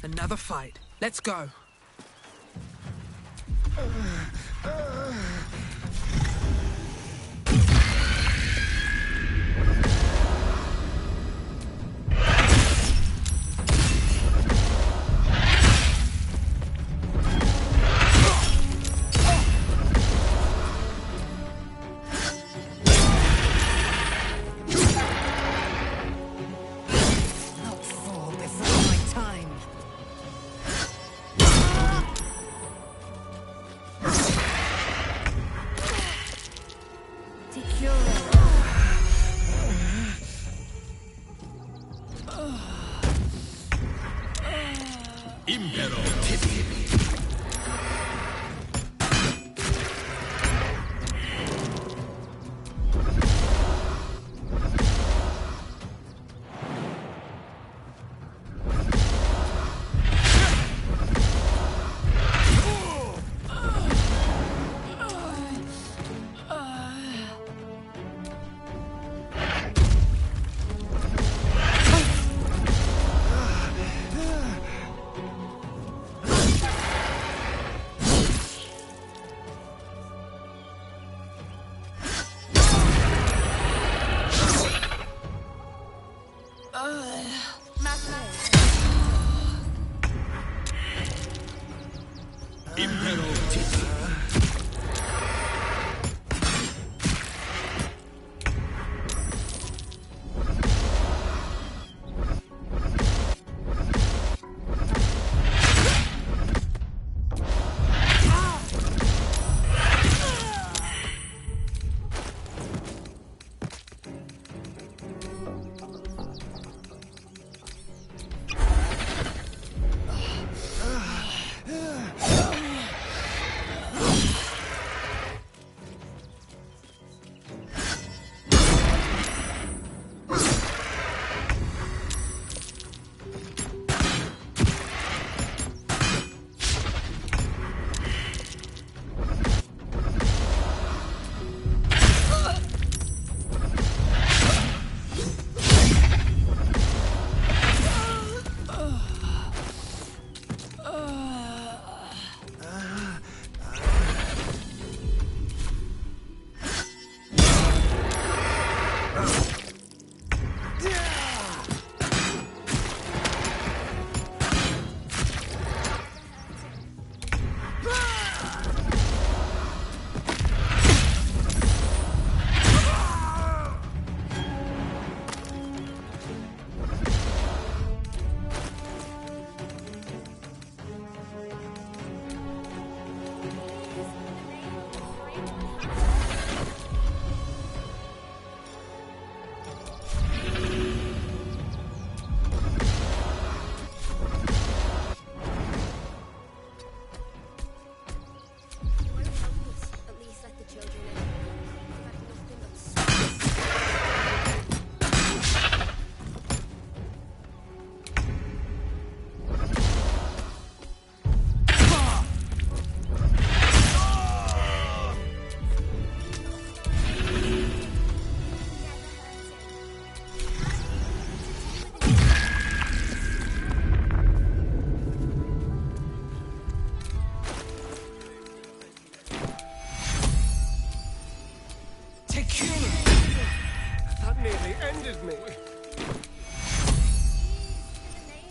Another fight. Let's go. Not fall before my time.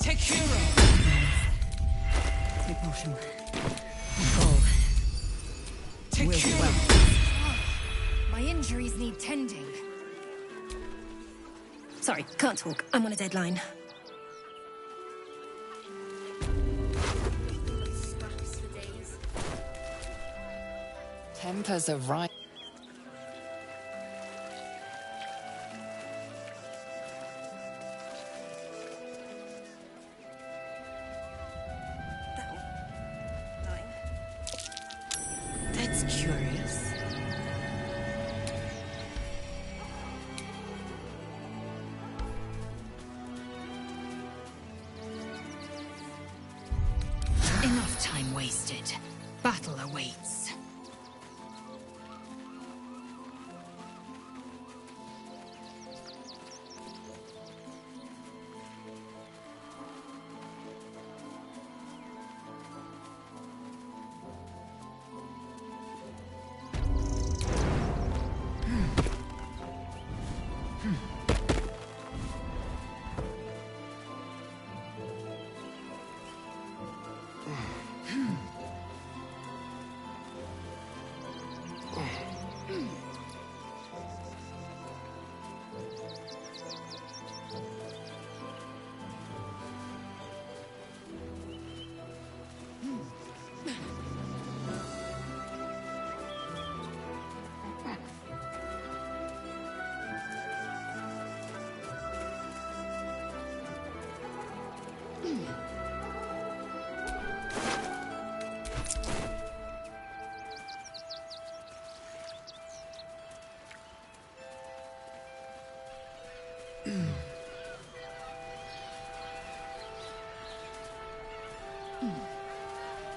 Take hero. Take potion. Gold. Take Will hero. well. My injuries need tending. Sorry, can't talk. I'm on a deadline. Tempers are right. That's curious. Enough time wasted. Battle awaits.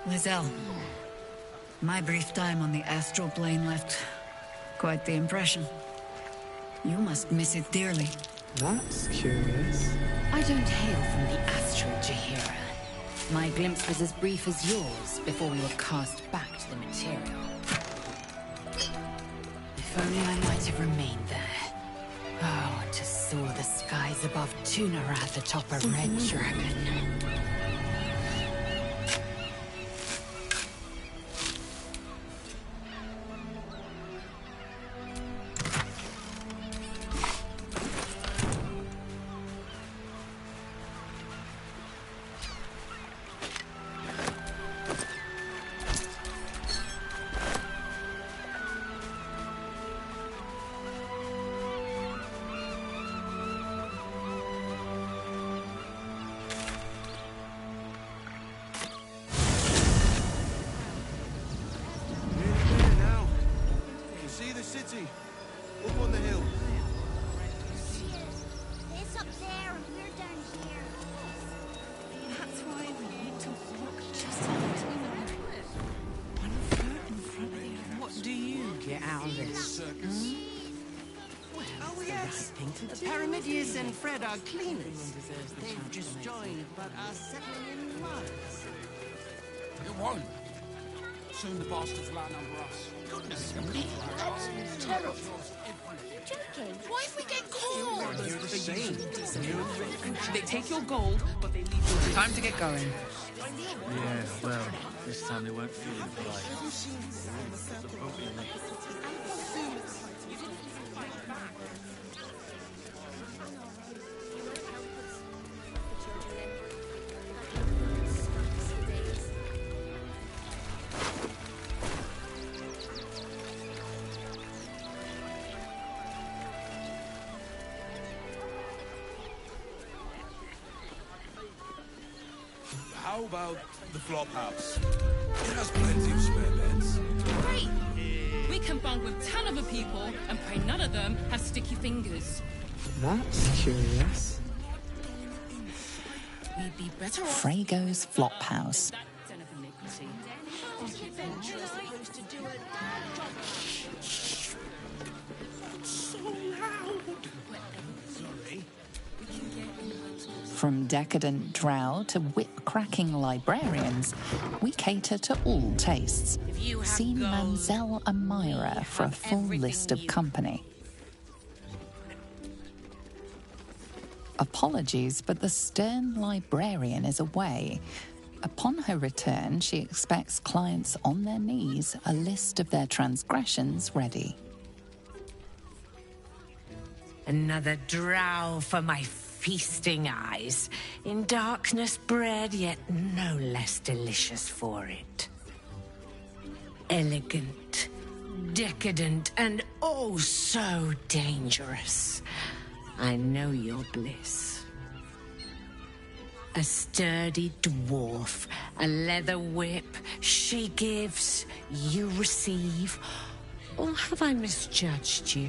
Lizelle, my brief time on the astral plane left quite the impression. You must miss it dearly. That's curious. I don't hail from the astral Jahira. My glimpse was as brief as yours before we were cast back to the material. If only I might have remained there. Oh, to soar the skies above Tunarath atop a red dragon. city. Up on the hill. It's up there and we're down here. That's why we need to walk just a little more. One foot in front of the other. What do you get out of this? Oh, yes. The Pyramidius and Fred are cleaners. They've just joined, but are settling in Mars. It won't. Soon the bastards will outnumber us. Goodness me, that's terrible. You're joking. What if we get caught? They're the same. They take your gold, but they leave you. Time to get going. Yeah, well, this time they won't feel it like. How about the flop house? It has plenty of spare beds. Great! We can bond with 10 other people and pray none of them have sticky fingers. That's curious. We'd be better off. Frago's Flophouse. So loud. From decadent drow to whip-cracking librarians, we cater to all tastes. See Manzel Amira for a full list of company. Apologies, but the stern librarian is away. Upon her return, she expects clients on their knees, a list of their transgressions ready. Another drow for my feasting eyes, in darkness bred, yet no less delicious for it. Elegant, decadent, and oh so dangerous. I know your bliss. A sturdy dwarf, a leather whip, she gives, you receive. Or have I misjudged you?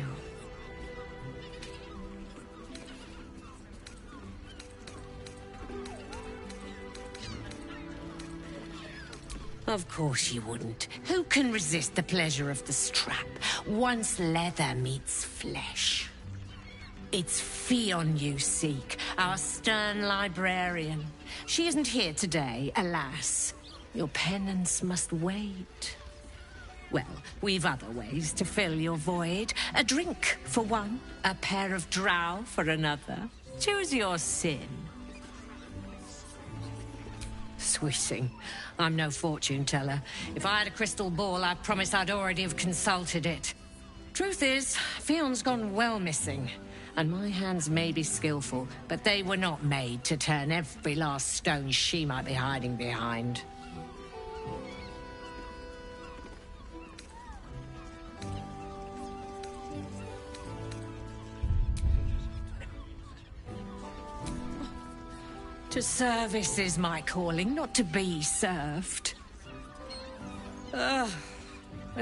Of course you wouldn't. Who can resist the pleasure of the strap once leather meets flesh? It's Fionn you seek, our stern librarian. She isn't here today, alas. Your penance must wait. Well, we've other ways to fill your void. A drink for one, a pair of drow for another. Choose your sin. Swishing. I'm no fortune teller. If I had a crystal ball, I promise I'd already have consulted it. Truth is, Fionn's gone well missing. And my hands may be skillful, but they were not made to turn every last stone she might be hiding behind. To service is my calling, not to be served. But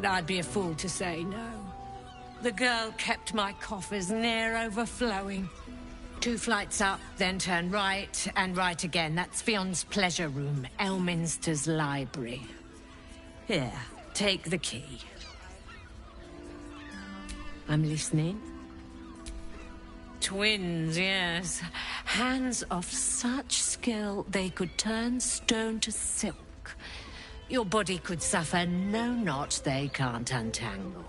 I'd be a fool to say no. The girl kept my coffers near overflowing. 2 flights up, then turn right, and right again. That's Fionn's pleasure room, Elminster's library. Here, take the key. I'm listening. Twins, yes. Hands of such skill they could turn stone to silk. Your body could suffer no knot they can't untangle.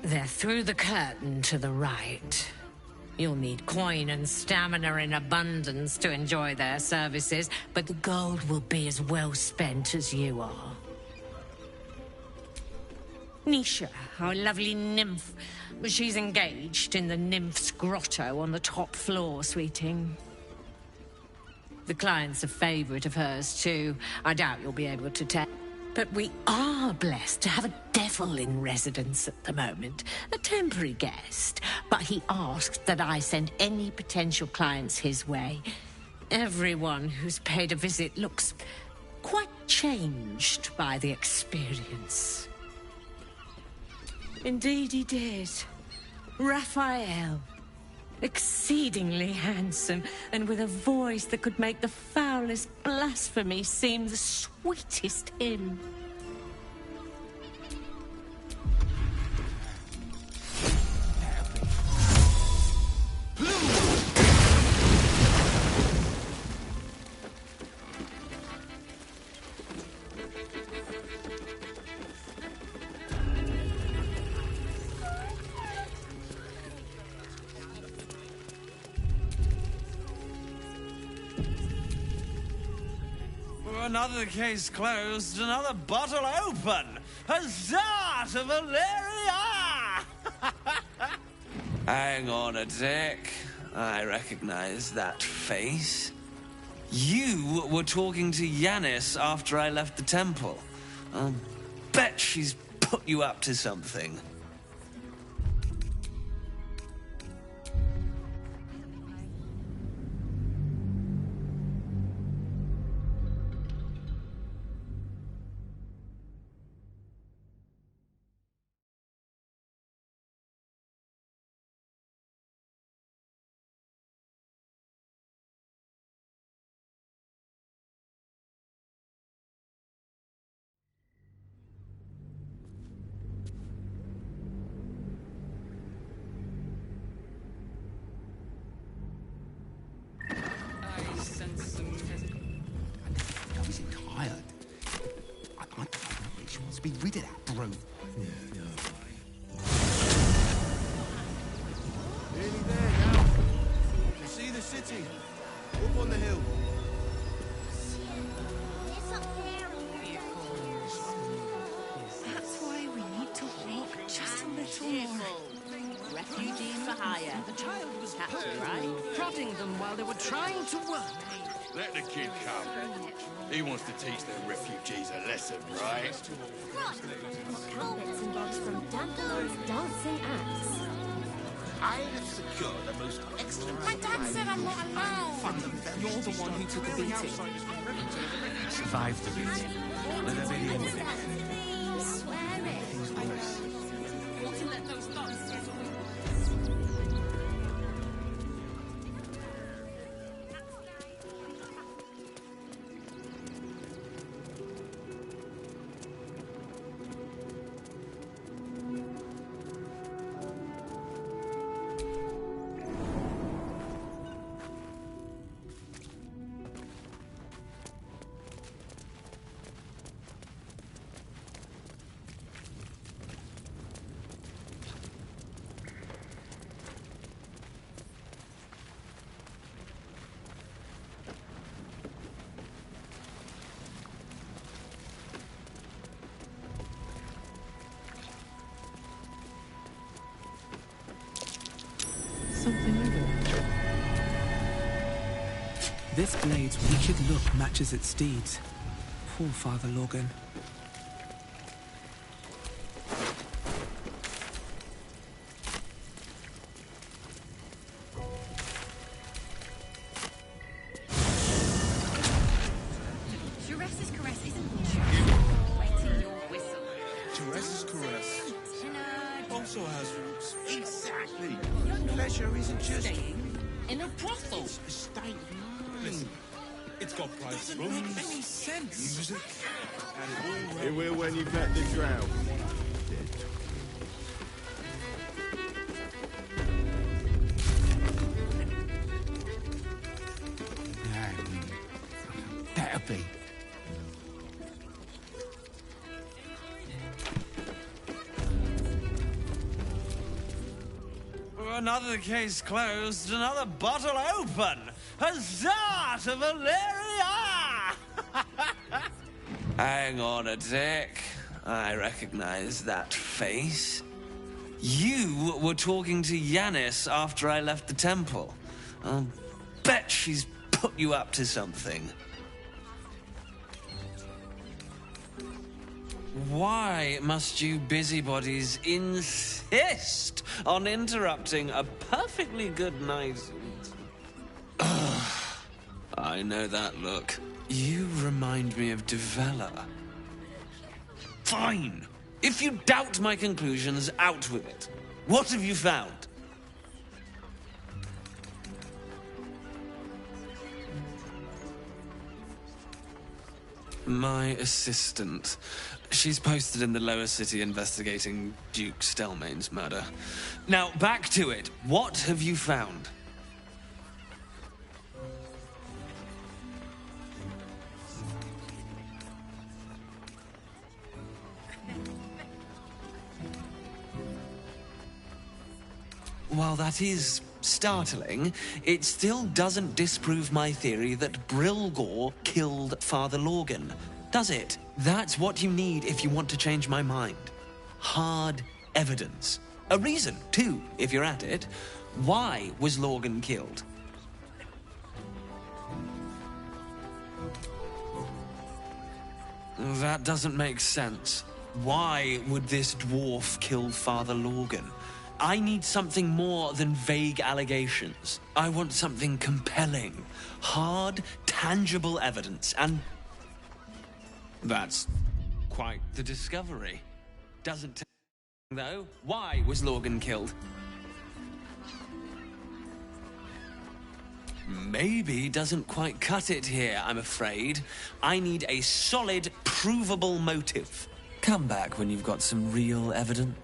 They're through the curtain to the right. You'll need coin and stamina in abundance to enjoy their services, but the gold will be as well spent as you are. Nisha, our lovely nymph. She's engaged in the nymph's grotto on the top floor, sweeting. The client's a favorite of hers, too. I doubt you'll be able to tell. But we are blessed to have a devil in residence at the moment. A temporary guest. But he asked that I send any potential clients his way. Everyone who's paid a visit looks quite changed by the experience. Indeed he did. Raphael. Exceedingly handsome, and with a voice that could make the foulest blasphemy seem the sweetest hymn. Another case closed, another bottle open. Huzzah to Valeria! Hang on a sec. I recognize that face. You were talking to Yanis after I left the temple. I'll bet she's put you up to something. Be rid of that brute. Nearly there now. You see the city? city. Up on the hill. That's why we need to walk just a little more. Refugees for hire. The child was captured, right? Prodding them while they were trying to work. Let the kid come. He wants to teach them refugees a lesson, right? Carpets and bobs from Dandelon's dancing acts. I have secured the most excellent... My dad said I'm not allowed. You're the one who took the beating. Survived the beating. Let her be the end of it. Swear it. Want to let those thoughts settle. Something over there. This blade's wicked look matches its deeds. Poor Father Logan. Dures's caress isn't wetting your whistle. Teresa's caress also has roots. Exactly. Pleasure isn't just... In a brothel. It's a state of mind. Listen, it's got private rooms. Doesn't make any sense. Music. And it all... It will when you've met the Drow. Better be. Another case closed, another bottle open. Huzzah to Valeria! Hang on a tick. I recognize that face. You were talking to Yanis after I left the temple. I'll bet she's put you up to something. Why must you busybodies insist on interrupting a perfectly good night? I know that look. You remind me of Devella. Fine. If you doubt my conclusions, out with it. What have you found? My assistant. She's posted in the lower city investigating Duke Stelmane's murder. Now, back to it. What have you found? While that is startling, it still doesn't disprove my theory that Brilgor killed Father Lorgan, does it? That's what you need if you want to change my mind. Hard evidence. A reason, too, if you're at it. Why was Lorgan killed? That doesn't make sense. Why would this dwarf kill Father Lorgan? I need something more than vague allegations. I want something compelling. Hard, tangible evidence, and... that's quite the discovery. Doesn't tell me, though. Why was Lorgan killed? Maybe doesn't quite cut it here, I'm afraid. I need a solid, provable motive. Come back when you've got some real evidence.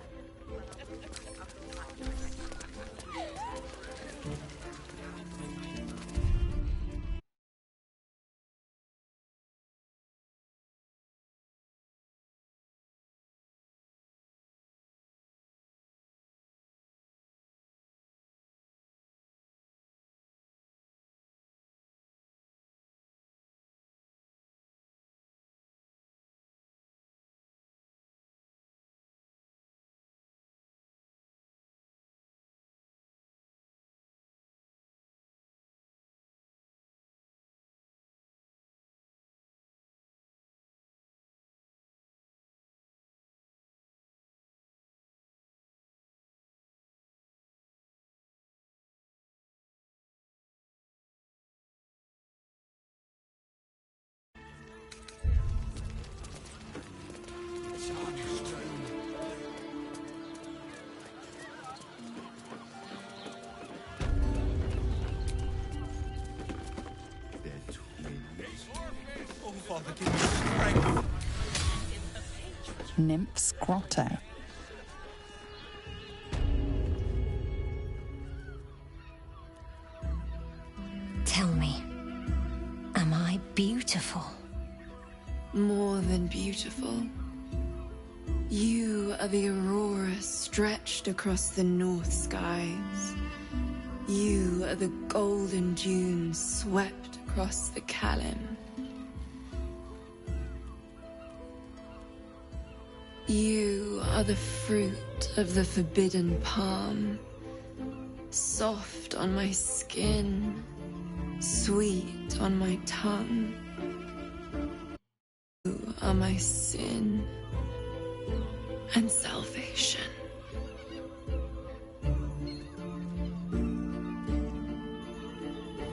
Father, give me strength. Nymph's Grotto. Tell me, am I beautiful? More than beautiful. You are the aurora stretched across the north skies. You are the golden dunes swept across the Kalim. You are the fruit of the forbidden palm, soft on my skin, sweet on my tongue. You are my sin and salvation.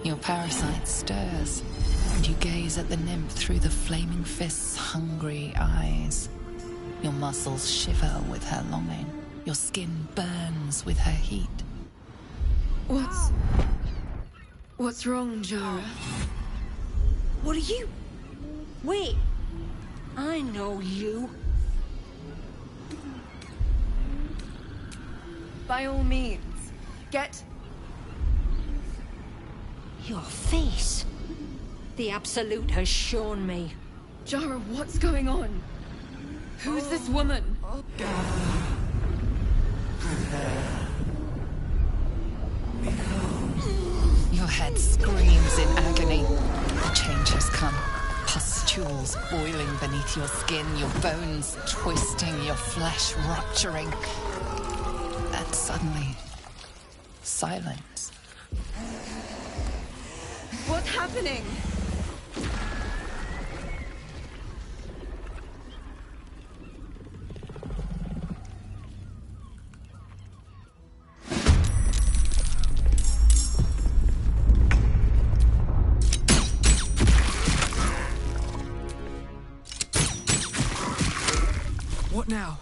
Your parasite stirs, and you gaze at the nymph through the flaming fist's hungry eyes. Your muscles shiver with her longing. Your skin burns with her heat. What's wrong, Jara? What are you? Wait, I know you. By all means, get... Your face. The Absolute has shown me. Jara, what's going on? Who's this woman? Your head screams in agony. The change has come. Pustules boiling beneath your skin, your bones twisting, your flesh rupturing. Then suddenly, silence. What's happening? What now?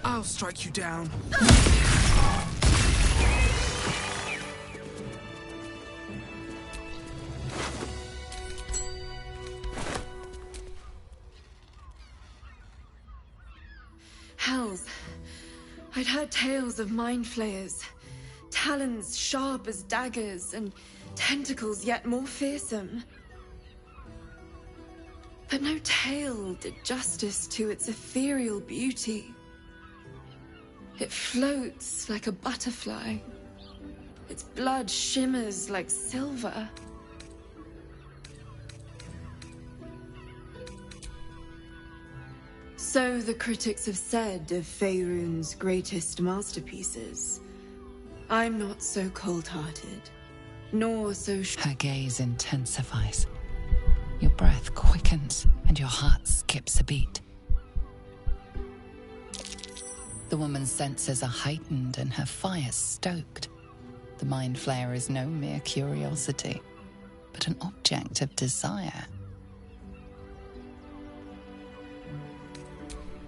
I'll strike you down. Hells. I'd heard tales of mind flayers. Talons sharp as daggers and tentacles yet more fearsome. But no tale did justice to its ethereal beauty. It floats like a butterfly. Its blood shimmers like silver. So the critics have said of Faerun's greatest masterpieces. I'm not so cold-hearted, nor so... Her gaze intensifies. Your breath quickens, and your heart skips a beat. The woman's senses are heightened and her fire stoked. The Mind Flayer is no mere curiosity, but an object of desire.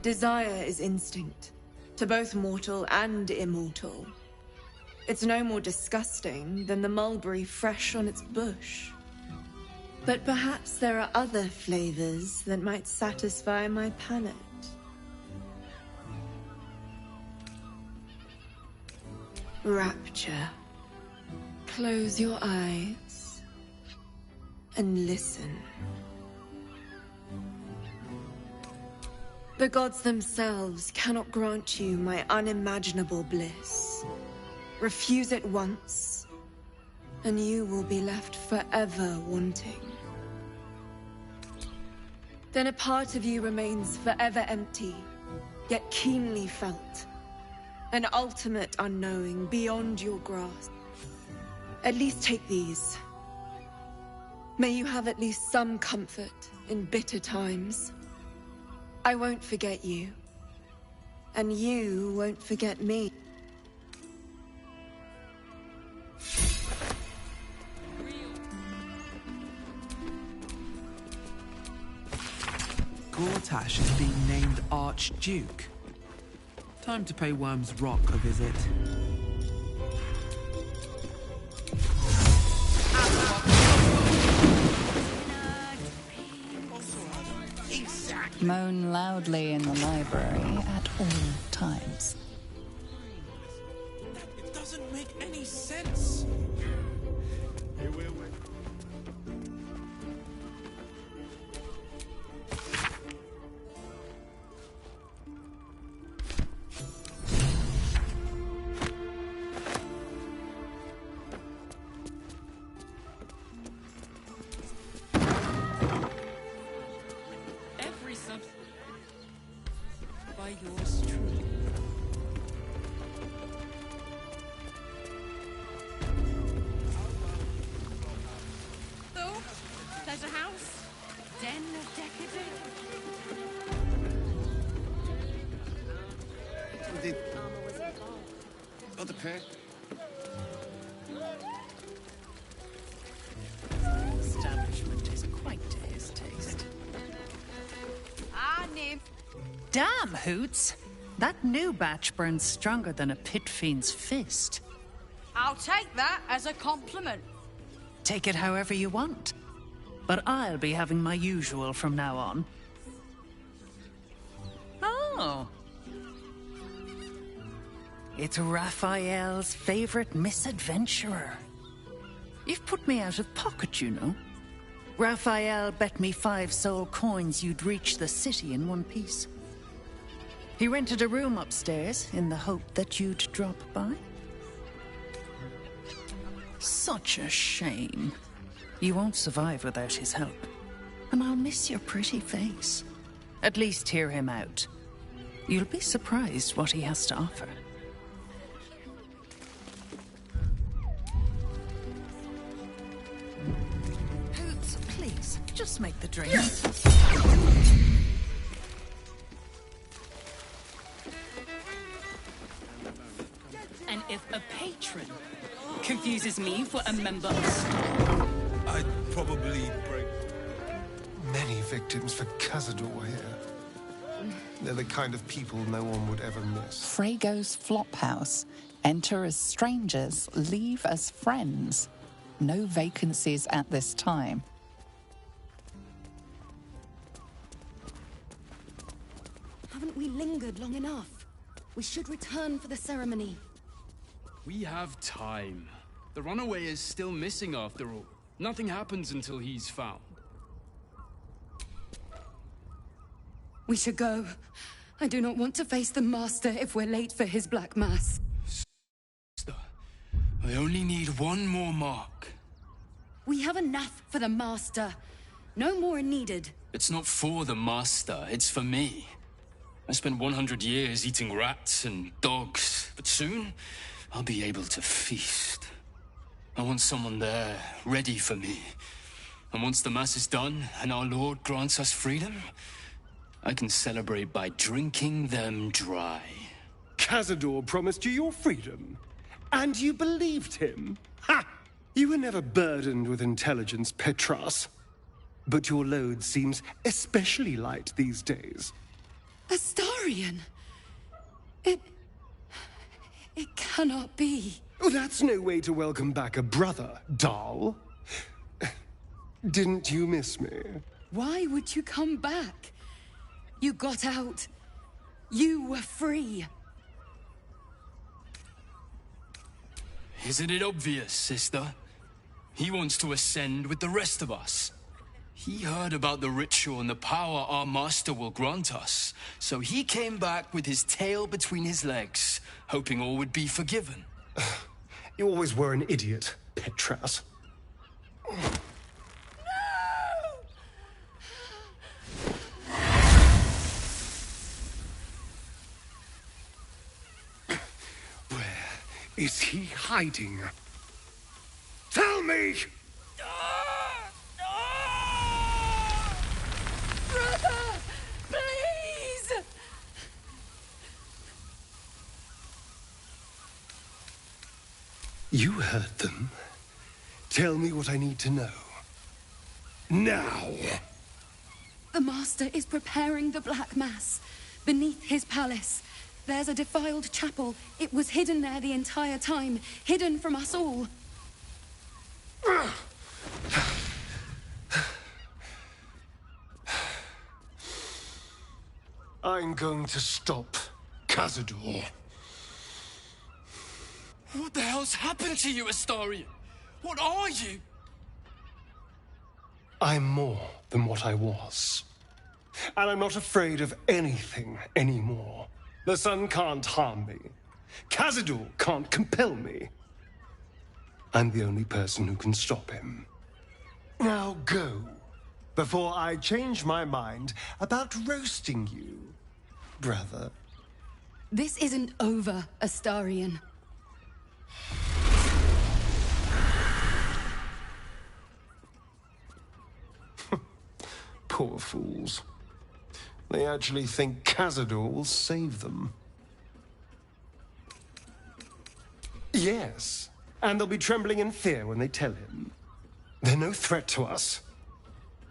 Desire is instinct, to both mortal and immortal. It's no more disgusting than the mulberry fresh on its bush. But perhaps there are other flavors that might satisfy my palate. Rapture. Close your eyes and listen. The gods themselves cannot grant you my unimaginable bliss. Refuse it once, and you will be left forever wanting. Then a part of you remains forever empty, yet keenly felt. An ultimate unknowing beyond your grasp. At least take these. May you have at least some comfort in bitter times. I won't forget you, and you won't forget me. Gortash is being named Archduke. Time to pay Worm's Rock a visit. Moan loudly in the library at all times. It doesn't make any sense. Here we're Every sub by yours truly. So, there's a house, den of decadence. Got the pair. Establishment is quite to his taste. Ah, nymph. Damn, Hoots! That new batch burns stronger than a pit fiend's fist. I'll take that as a compliment. Take it however you want. But I'll be having my usual from now on. Oh. It's Raphael's favorite misadventurer. You've put me out of pocket, you know. Raphael bet me 5 soul coins you'd reach the city in one piece. He rented a room upstairs in the hope that you'd drop by. Such a shame. You won't survive without his help. And I'll miss your pretty face. At least hear him out. You'll be surprised what he has to offer. Hoots, please, just make the drinks. And if a patron confuses me for a member of... I'd probably break... Many victims for Cazador here. They're the kind of people no one would ever miss. Frago's Flophouse. Enter as strangers, leave as friends. No vacancies at this time. Haven't we lingered long enough? We should return for the ceremony. We have time. The runaway is still missing after all. Nothing happens until he's found. We should go. I do not want to face the Master if we're late for his Black Mass. I only need one more mark. We have enough for the Master. No more needed. It's not for the Master, it's for me. I spent 100 years eating rats and dogs, but soon I'll be able to feast. I want someone there, ready for me. And once the Mass is done and our Lord grants us freedom, I can celebrate by drinking them dry. Cazador promised you your freedom. And you believed him? Ha! You were never burdened with intelligence, Petras. But your load seems especially light these days. Astarion! It cannot be. Oh, that's no way to welcome back a brother, doll. Didn't you miss me? Why would you come back? You got out. You were free. Isn't it obvious, sister? He wants to ascend with the rest of us. He heard about the ritual and the power our master will grant us, so he came back with his tail between his legs, hoping all would be forgiven. You always were an idiot, Petras. Where is he hiding? Tell me! Brother! Please! You heard them. Tell me what I need to know. Now! The Master is preparing the Black Mass. Beneath his palace, there's a defiled chapel. It was hidden there the entire time, hidden from us all. I'm going to stop Cazador. What the hell's happened to you, Astarion? What are you? I'm more than what I was. And I'm not afraid of anything anymore. The sun can't harm me. Cazador can't compel me. I'm the only person who can stop him. Now go, before I change my mind about roasting you, brother. This isn't over, Astarion. Poor fools. They actually think Cazador will save them. Yes, and they'll be trembling in fear when they tell him. They're no threat to us.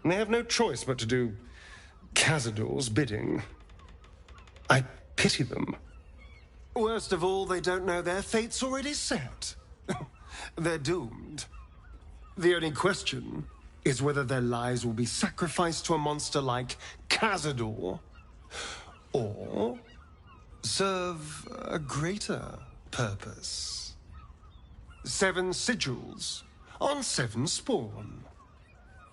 And they have no choice but to do Cazador's bidding. I pity them. Worst of all, they don't know their fate's already set. They're doomed. The only question is whether their lives will be sacrificed to a monster like Cazador, or serve a greater purpose. 7 sigils on 7 spawn.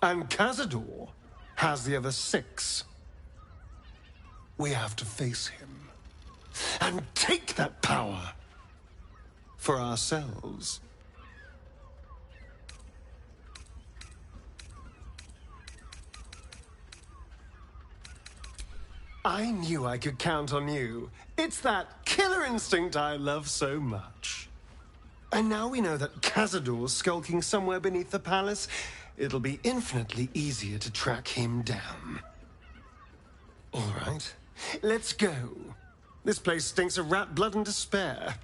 And Cazador has the other 6. We have to face him and take that power for ourselves. I knew I could count on you. It's that killer instinct I love so much. And now we know that Cazador's skulking somewhere beneath the palace. It'll be infinitely easier to track him down. All right, let's go. This place stinks of rat blood and despair.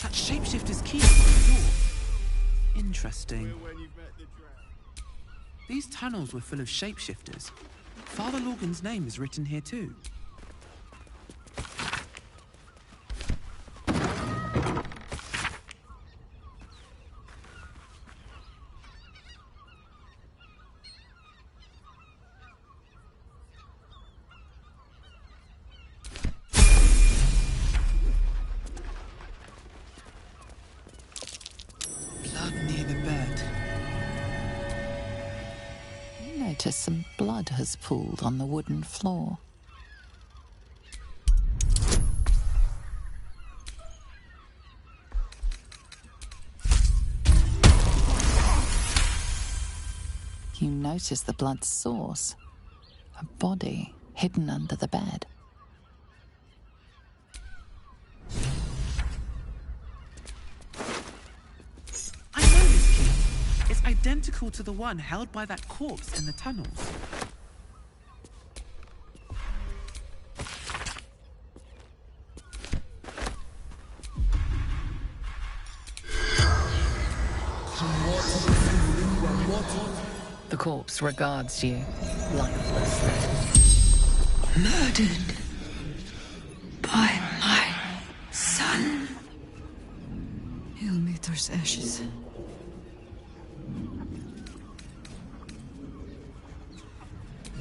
That shapeshifter's key is on the door. Interesting. These tunnels were full of shapeshifters. Father Lorgan's name is written here too. Some blood has pooled on the wooden floor. You notice the blood's source. A body hidden under the bed. Identical to the one held by that corpse in the tunnels. The corpse regards you, lifeless. Murdered by my son. He'll meet our ashes.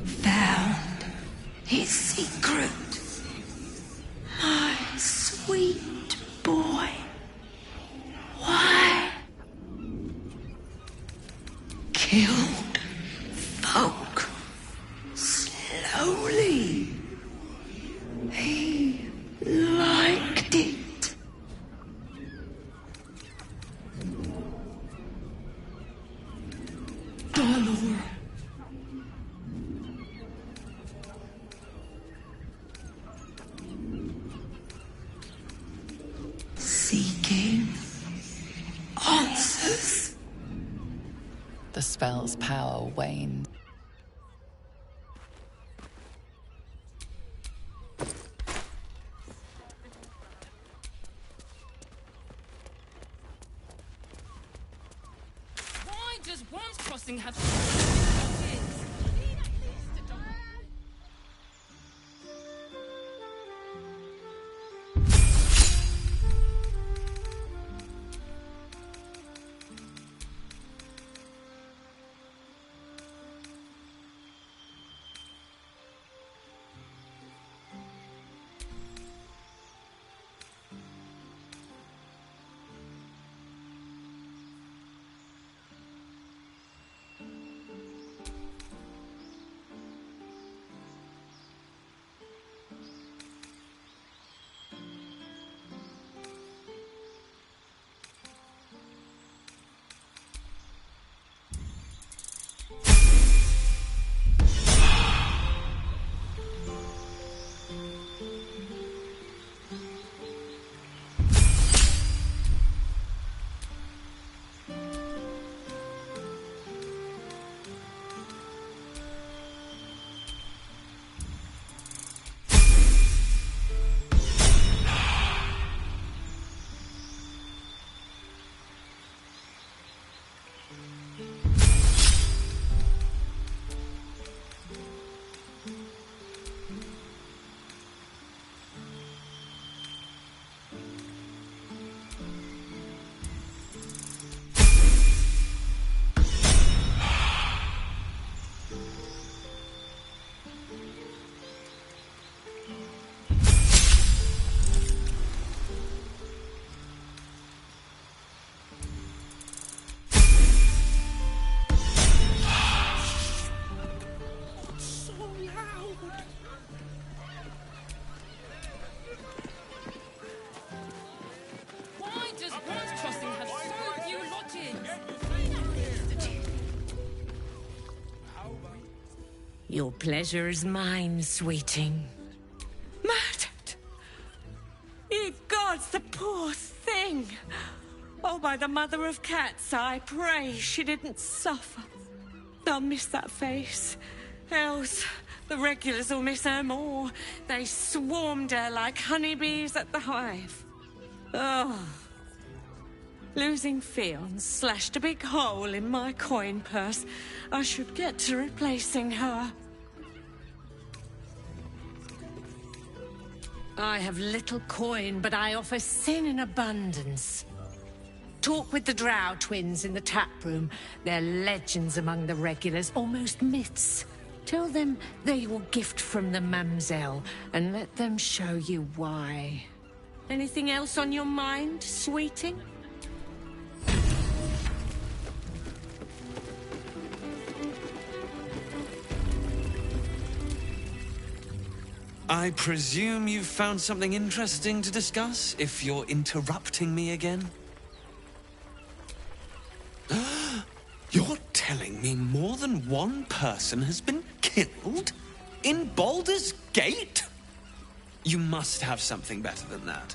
Found his secret. My sweet boy. Why? Killed folk slowly. He liked it. Baldur. Seeking answers. The spell's power wanes. Why does Worm's Crossing have Archives Crossing has so few lodgings. Your pleasure is mine, sweeting. Murdered! Ye gods, the poor thing! Oh, by the mother of cats, I pray she didn't suffer. They'll miss that face. Else, the regulars will miss her more. They swarmed her like honeybees at the hive. Oh. Losing Fionn slashed a big hole in my coin purse. I should get to replacing her. I have little coin, but I offer sin in abundance. Talk with the Drow twins in the tap room. They're legends among the regulars, almost myths. Tell them they're your gift from the Mamselle, and let them show you why. Anything else on your mind, sweeting? I presume you've found something interesting to discuss, if you're interrupting me again? You're telling me more than one person has been killed? In Baldur's Gate? You must have something better than that.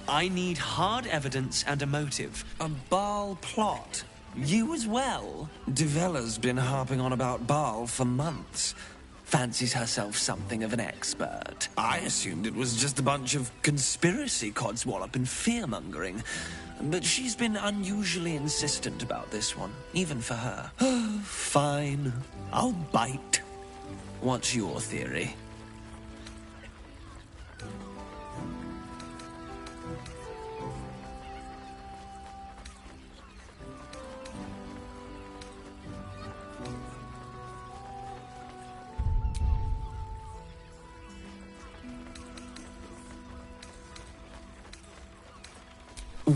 I need hard evidence and a motive. A Baal plot. You as well? Devella's been harping on about Baal for months. Fancies herself something of an expert. I assumed it was just a bunch of conspiracy codswallop and fear-mongering. But she's been unusually insistent about this one, even for her. Fine. I'll bite. What's your theory?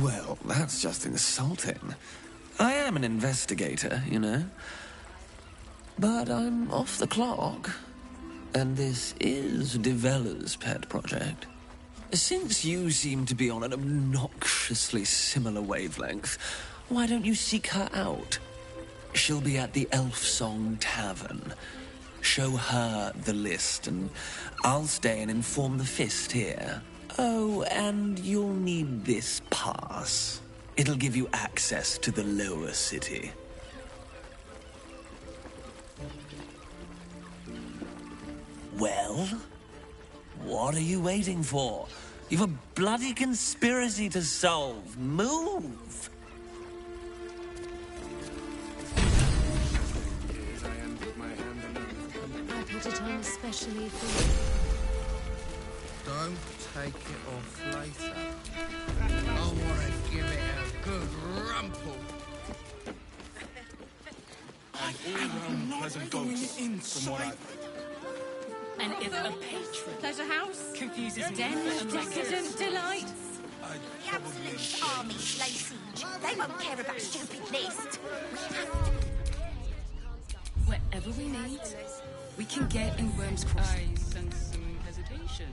Well, that's just insulting. I am an investigator, you know. But I'm off the clock. And this is Devella's pet project. Since you seem to be on an obnoxiously similar wavelength, why don't you seek her out? She'll be at the Elf Song Tavern. Show her the list, and I'll stay and inform the Fist here. Oh, and you'll need this pass. It'll give you access to the lower city. Well, what are you waiting for? You've a bloody conspiracy to solve. Move! I put it on especially for you. Don't take it off later. I want to give it a good rumple. Unpleasant ghosts, from what I've... And if a patron Pleasure House confuses den and decadent delights. The Absolute armies lay siege. They won't care about stupid list. wherever we need, we can get in Worm's Crossing. I sense some hesitation.